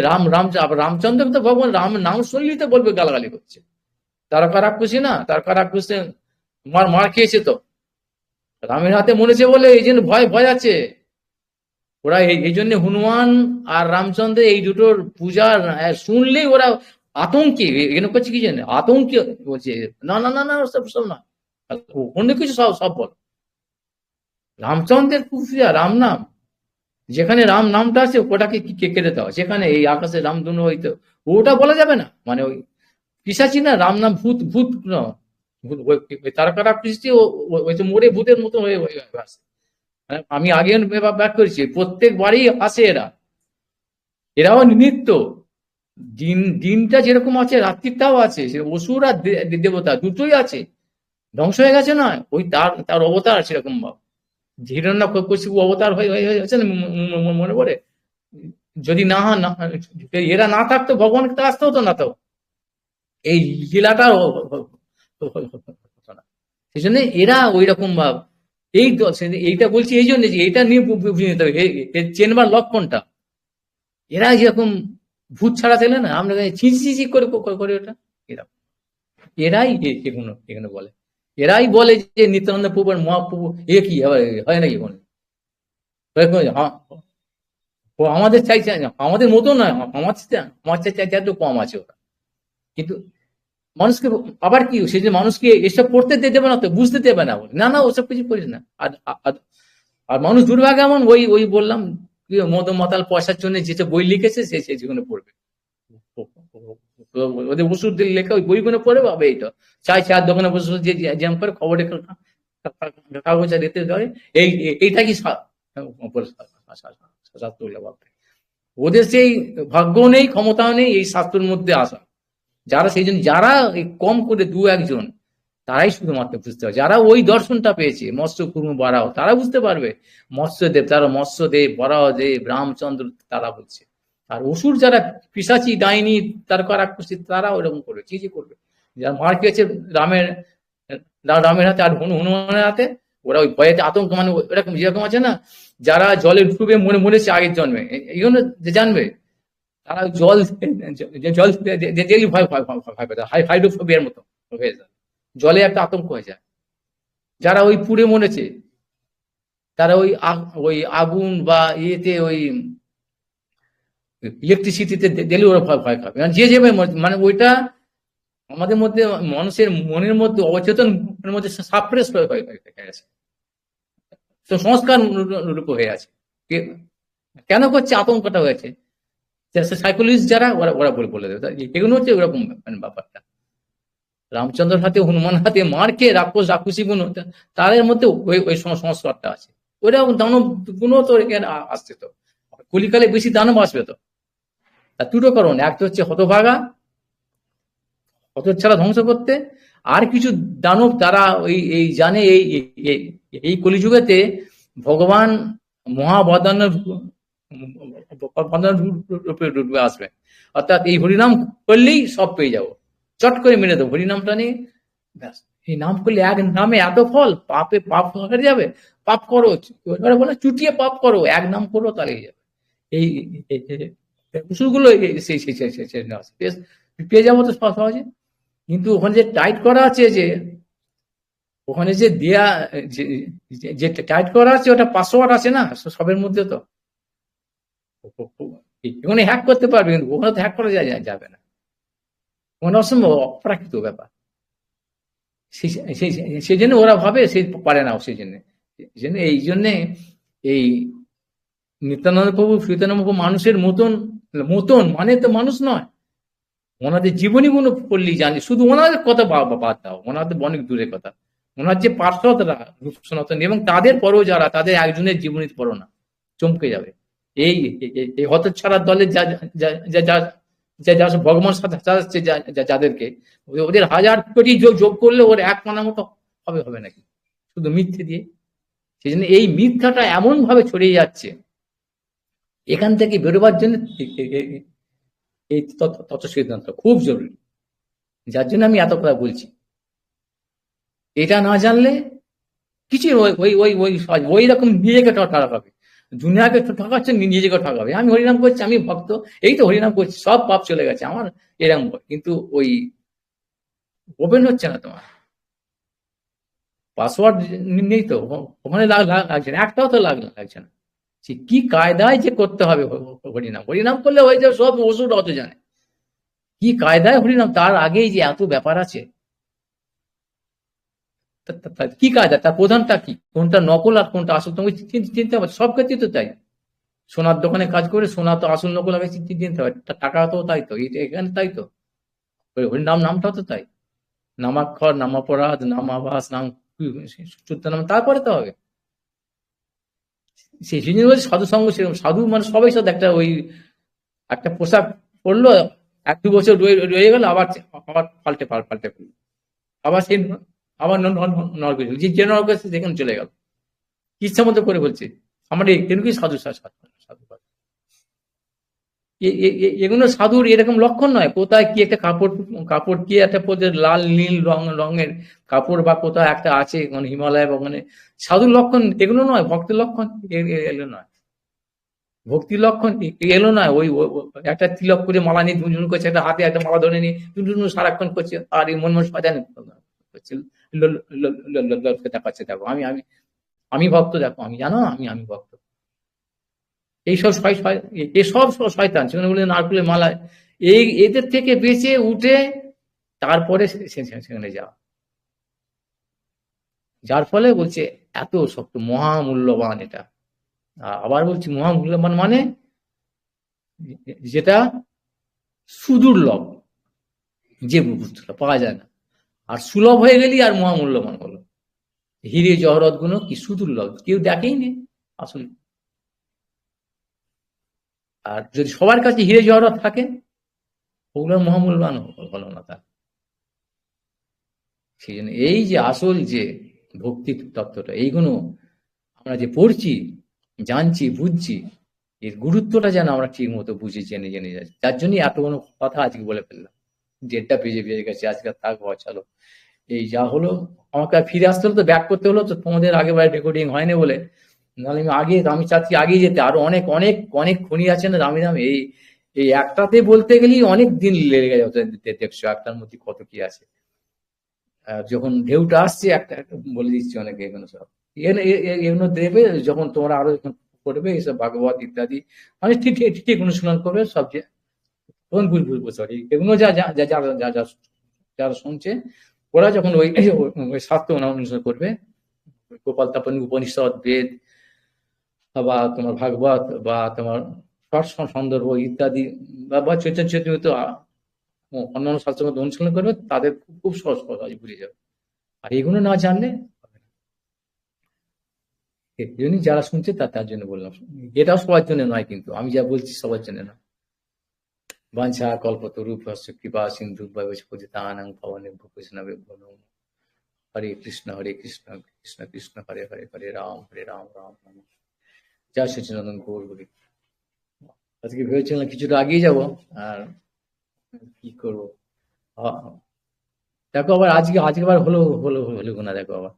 রামচন্দ্র তো ভগবান, রাম নাম শুনলেই তো বলবে গালাগালি করছে, তারকা রাক্ষসী না, তারকা রাক্ষসে মার খেয়েছে তো, রামের হাতে মরেছে বলে এই জন্য ভয় আছে ওরা, এই জন্য হনুমান আর রামচন্দ্র এই দুটোর পূজা শুনলেই ওরা আতঙ্কে, এখানে করছে কি জানে, আতঙ্কে বলছে না না না না, সব না, অন্য কিছু সব বল। রামচন্দ্রের পূজা, রাম নাম, যেখানে রাম নামটা আছে ওটাকে কেটে দেওয়া, যেখানে এই আকাশে রামধনু হইতো, ওটা বলা যাবে না, মানে ওই পিসাচি না, রাম নাম ভূত, ভূত তারকা রাক্ষসী, ওই তো মোড়ে ভূতের মতো হয়ে আসে। আমি আগে ব্যাক করেছি, প্রত্যেক বাড়ি আসে এরাও নিত্য, দিনটা যেরকম আছে রাত্রিটাও আছে, অসুর আর দেবতা দুটোই আছে, ধ্বংস হয়ে গেছে না, ওই তার অবতার সেরকম ভাব, হিরণ্যকশিপু অবতার হয়েছে না, মনে পড়ে, যদি এরা না থাকতো ভগবানকে তো আসতে হতো না, তো এই লীলাটা হতো না। সেই জন্য এরা ওই রকম ভাব, এইটা বলছি এই জন্য যে এইটা নিয়ে বুঝে নিতে হবে চেনবার লক্ষণটা। এরা যেরকম ভূত ছাড়া ছিল না, আমরা ছিঁচি করে করে ওটা, এরা এরাই এগুলো এখানে বলে, এরাই বলে যে নিত্যানন্দ প্রভু আর মহাপ্রভু এ কি হয় নাকি কোনো, ও আমাদের চাইছে, আমাদের মতো নয়, আমার চাইছে একটু কম আছে ওরা। কিন্তু মানুষকে আবার কি, সে যে মানুষকে এসব পড়তে দেবে না, তো বুঝতে দেবে না, না না ওসব কিছু করিস না। আর মানুষ দুর্ভাগ্য এমন, ওই ওই বললাম মদ মাতাল পয়সার জন্য যে বই লিখেছে সে জীবনে পড়বে, ওদের ওষুধ লেখা ওই বইগুলো পড়ে পাবে। এইটা চার দোকানে বসে যে জ্যাম করে খবরে কাগজ দিতে ধরে, এইটা কি ওদের সেই ভাগ্য নেই, ক্ষমতাও নেই এই শাস্ত্রের মধ্যে আসা। যারা সেই জন্য যারা কম করে দু একজন, তারাই শুধুমাত্র বুঝতে পারবে, যারা ওই দর্শনটা পেয়েছে মৎস্য কুর্ম বারাও, তারা বুঝতে পারবে মৎস্যদেব, তারা মৎস্যদেব বরাহদেব রামচন্দ্র তারা বলছে। আর অসুর যারা পিশাচি ডাইনি তার কারাকুষ্টি, তারা ওরকম করবে, কি করবে, যারা মার খেয়েছে রামের রামের হাতে আর হনুমানের হাতে, ওরা ওই ভয়েতে আতঙ্ক, মানে এরকম যেরকম আছে না, যারা জলে ডুবে মরেছে আগের জন্মে, এই জন্য জানবে তারা জল জল ডেলি ভয় ভয় ভয় পেতে হাইড্রোফোবিয়ার মতো হয়ে যায়, জলে একটা আতঙ্ক হয়ে যায়। যারা ওই পুড়ে মরেছে, তারা ওই আগুন বা ইয়েতে ওই ইলেকট্রিসিটিতে ডেলি ওরা ভয় ভয় খাবে, যে যে মানে ওইটা আমাদের মধ্যে মানুষের মনের মধ্যে অচেতন মধ্যে সাপ্রেস হয়ে গেছে, সংস্কার রূপ হয়ে আছে। কেন করছে আতঙ্কটা হয়েছে, সাইকোলজিস্ট যারা ওরা ওরা বলে দেবে এগুলো হচ্ছে ওরকম ব্যাপারটা। রামচন্দ্রের হাতে হনুমান হাতে মার খেয়ে রাক্ষসী গুণ, তাদের মধ্যে ওই ওই সংস্কারটা আছে। ওইটা দানব গুণও তো এখানে আসছে, তো কলিকালে বেশি দানব আসবে তো। তার দুটো কারণ, একটা হচ্ছে হতভাগা, হতচ্ছাড়া ধ্বংস করতে, আর কিছু দানব তারা ওই এই জানে এই কলিযুগেতে ভগবান মহাবদান রূপে রূপে আসবে, অর্থাৎ এই হরিনাম করলেই সব পেয়ে যাবো, চট করে মেরে দেবো হরিনামটা নিয়ে, ব্যাস এই নাম করলে এক নামে এত ফল, পাপে পাপ হয়ে যাবে, পাপ করো, বলে চুটিয়ে পাপ করো, এক নাম করো তাহলে যাবে। এই ওষুধগুলো পেয়ে যাবো তো সহজে। কিন্তু ওখানে যে টাইট করা আছে, যে ওখানে যে দেয়া যে টাইট করা আছে, ওটা পাসওয়ার্ড আছে না সবের মধ্যে, তো ওখানে হ্যাক করতে পারবে, কিন্তু ওখানে তো হ্যাক করা যাবে না, ওখানে অসম্ভব, অপ্রাকৃত ব্যাপার। সেই জন্য ওরা ভাবে সে পারে না, এই জন্যে এই নিত্যানন্দ প্রভু শ্রীতানন্দ প্রভু মানুষের মতন মতন মানে তো মানুষ নয়, ওনাদের জীবনী গুলো পড়লেই জানি, শুধু ওনাদের কথা বাদ দাও, ওনাদের অনেক দূরের কথা, ওনার যে পার্শ্বদরা রূপ সনাতন এবং তাদের পরেও যারা, তাদের একজনের জীবনী পড়ো না, চমকে যাবে। এই হতচ্ছাড়ার দলের যা ভগবান সাজাচ্ছে যাদেরকে, ওদের হাজার কোটি যোগ করলে ওর এক মানার মতো হবে নাকি, শুধু মিথ্যে দিয়ে। সেই জন্য এই মিথ্যাটা এমন ভাবে ছড়িয়ে যাচ্ছে, এখান থেকে বেরোবার জন্য এই তত্ত্ব সিদ্ধান্ত খুব জরুরি, যার জন্য আমি এত কথা বলছি। এটা না জানলে কিছু ওই রকম নিজেকে ঠকাবে, দুনিয়াকে ঠকাচ্ছে, নিজেকে ঠকাবে। আমি হরিনাম করছি, আমি ভক্ত, এই তো হরিনাম করছি, সব পাপ চলে গেছে আমার, এরকম, কিন্তু ওই ওপেন হচ্ছে না, তোমার পাসওয়ার্ড নেই তো ওখানে, লাগছে না, একটাও তো লাগছে না। কি কায়দায় যে করতে হবে হরিনাম করলে হয়ে যাবে, সব ওষুধ অত জানে কি কায়দায় হরিনাম, তার আগেই যে এত ব্যাপার আছে, কি কায়দা, তার প্রধানটা কি, কোনটা নকল আর কোনটা আসল, তোমাকে চিনতে হবে। সব ক্ষেত্রে তো তাই, সোনার দোকানে কাজ করে সোনা তো আসল নকল আগে চিনতে হবে, টাকা তো তাই তো, এখানে তাই তো, নামটাও তো তাই, নামাক্ষর নামাপরাধ নামাভাস নাম শুদ্ধ নাম, তারপরে তো হবে। সেই জন্য বলছে সাধু সঙ্গ, সেরকম সাধু মানে সবাই সাথে একটা ওই একটা পোশাক পরলো, 1-2 বছর রয়ে গেল, আবার আবার পাল্টে পড়লো, আবার সেই আবার নরক যে নরক সেখানে চলে গেল, ইচ্ছা মতো করে বলছে আমার এই কেন কি সাধু সাধু এগুলো সাধুর এরকম লক্ষণ নয়। কোথায় কি একটা কাপড় কাপড় কি একটা পরে লাল নীল রঙের কাপড় বা কোথাও একটা আছে মানে হিমালয় বা ওখানে, সাধুর লক্ষণ এগুলো নয়, ভক্তের লক্ষণ এগুলো নয়, ভক্তির লক্ষণ এলো নয়। ওই একটা তিলক করে মালা নিয়ে ঝুনঝুন করছে, একটা হাতে একটা মালা ধরে নিয়ে ঝুনঝুন সারাক্ষণ করছে, আর এই মন সাজানো করছে, দেখাচ্ছে দেখো আমি আমি আমি ভক্ত, দেখো আমি, জানো আমি ভক্ত। এইসব এসব শয়তান, সেখানে বলে নারকুলের মালায়, এদের থেকে বেঁচে উঠে তারপরে সেখানে যাও। যার ফলে বলছে এত শক্ত মহামূল্যবান এটা। আবার বলছি মহামূল্যবান মানে যেটা সুদুর্লভ, যে বস্তুটা পাওয়া যায় না, আর সুলভ হয়ে গেলি আর মহামূল্যবান হলো। হিরে জহরত গুলো কি সুদুর্লভ, কেউ দেখেই নেই আসলে। আর যদি সবার কাছে হিরে জহরত থাকে, ওগুলো মহামূল্যবান হলো না তার। সেই জন্য এই যে আসল যে ভক্তি তত্ত্বটা, এইগুলো আমরা যে পড়ছি, জানছি, বুঝছি, এর গুরুত্বটা যেন আমরা ঠিক মতো বুঝে জেনে জেনে যাচ্ছি। তার জন্যই এত কোনো কথা আজকে বলে ফেললাম। দেড়টা বেজে গেছে, আজকে থাকবো, চলো। এই যা হলো, আমাকে ফিরে আসতে হলো, তো ব্যাক করতে হলো, তো তোমাদের আগেবার রেকর্ডিং হয়নি বলে, নাহলে আমি চাচ্ছি আগেই যেতে। আরো অনেক অনেক অনেক খনি আছে না দামি দামি, এই এই একটাতে বলতে গেলেই অনেক দিন লেগে যাবে। দেখছো একটার মধ্যে কত কি আছে। যখন ঢেউটা আসছে একটা একটা বলে দিচ্ছি অনেকে, এগুলো সব এগুলো দেবে যখন তোমরা আরো করবে এইসব ভাগবত ইত্যাদি, মানে ঠিক ঠিক ঠিক অনুশীলন করবে সব, যে তখন বুঝবো সরি এগুলো যারা শুনছে, ওরা যখন ওই শাস্ত্র অনুসরণ করবে, গোপাল তাপন উপনিষদ, বেদ, বা তোমার ভাগবত, বা তোমার সন্দর্ভ ইত্যাদি, বা চৈতন্য চৈতন্য অন্যান্য শাস্ত্রের মধ্যে অনুশীলন করবে, তাদের খুব খুব সহজ সহজ বুঝে যাবে। আর এগুলো না জানলে হবে না। এই জন্যই যারা শুনছে তার জন্য বললাম, এটাও সবার জন্য নয়, কিন্তু আমি যা বলছি সবার জন্য না। বাঞ্ছা কল্পতরুভ্যশ্চ কৃপা সিন্ধুভ্যেব পতিতানাং পাবনেভ্যো বৈষ্ণবেভ্যো নমঃ। হরে কৃষ্ণ কৃষ্ণ কৃষ্ণ হরে হরে, হরে রাম রাম রাম। জয় সচিদানন্দ গৌর হরি। আজকে ভেবেছিলাম কিছুটা আগিয়ে যাব, আর কি করবো। দেখো আবার আজকে আবার হলো হলো হলো না, দেখো আবার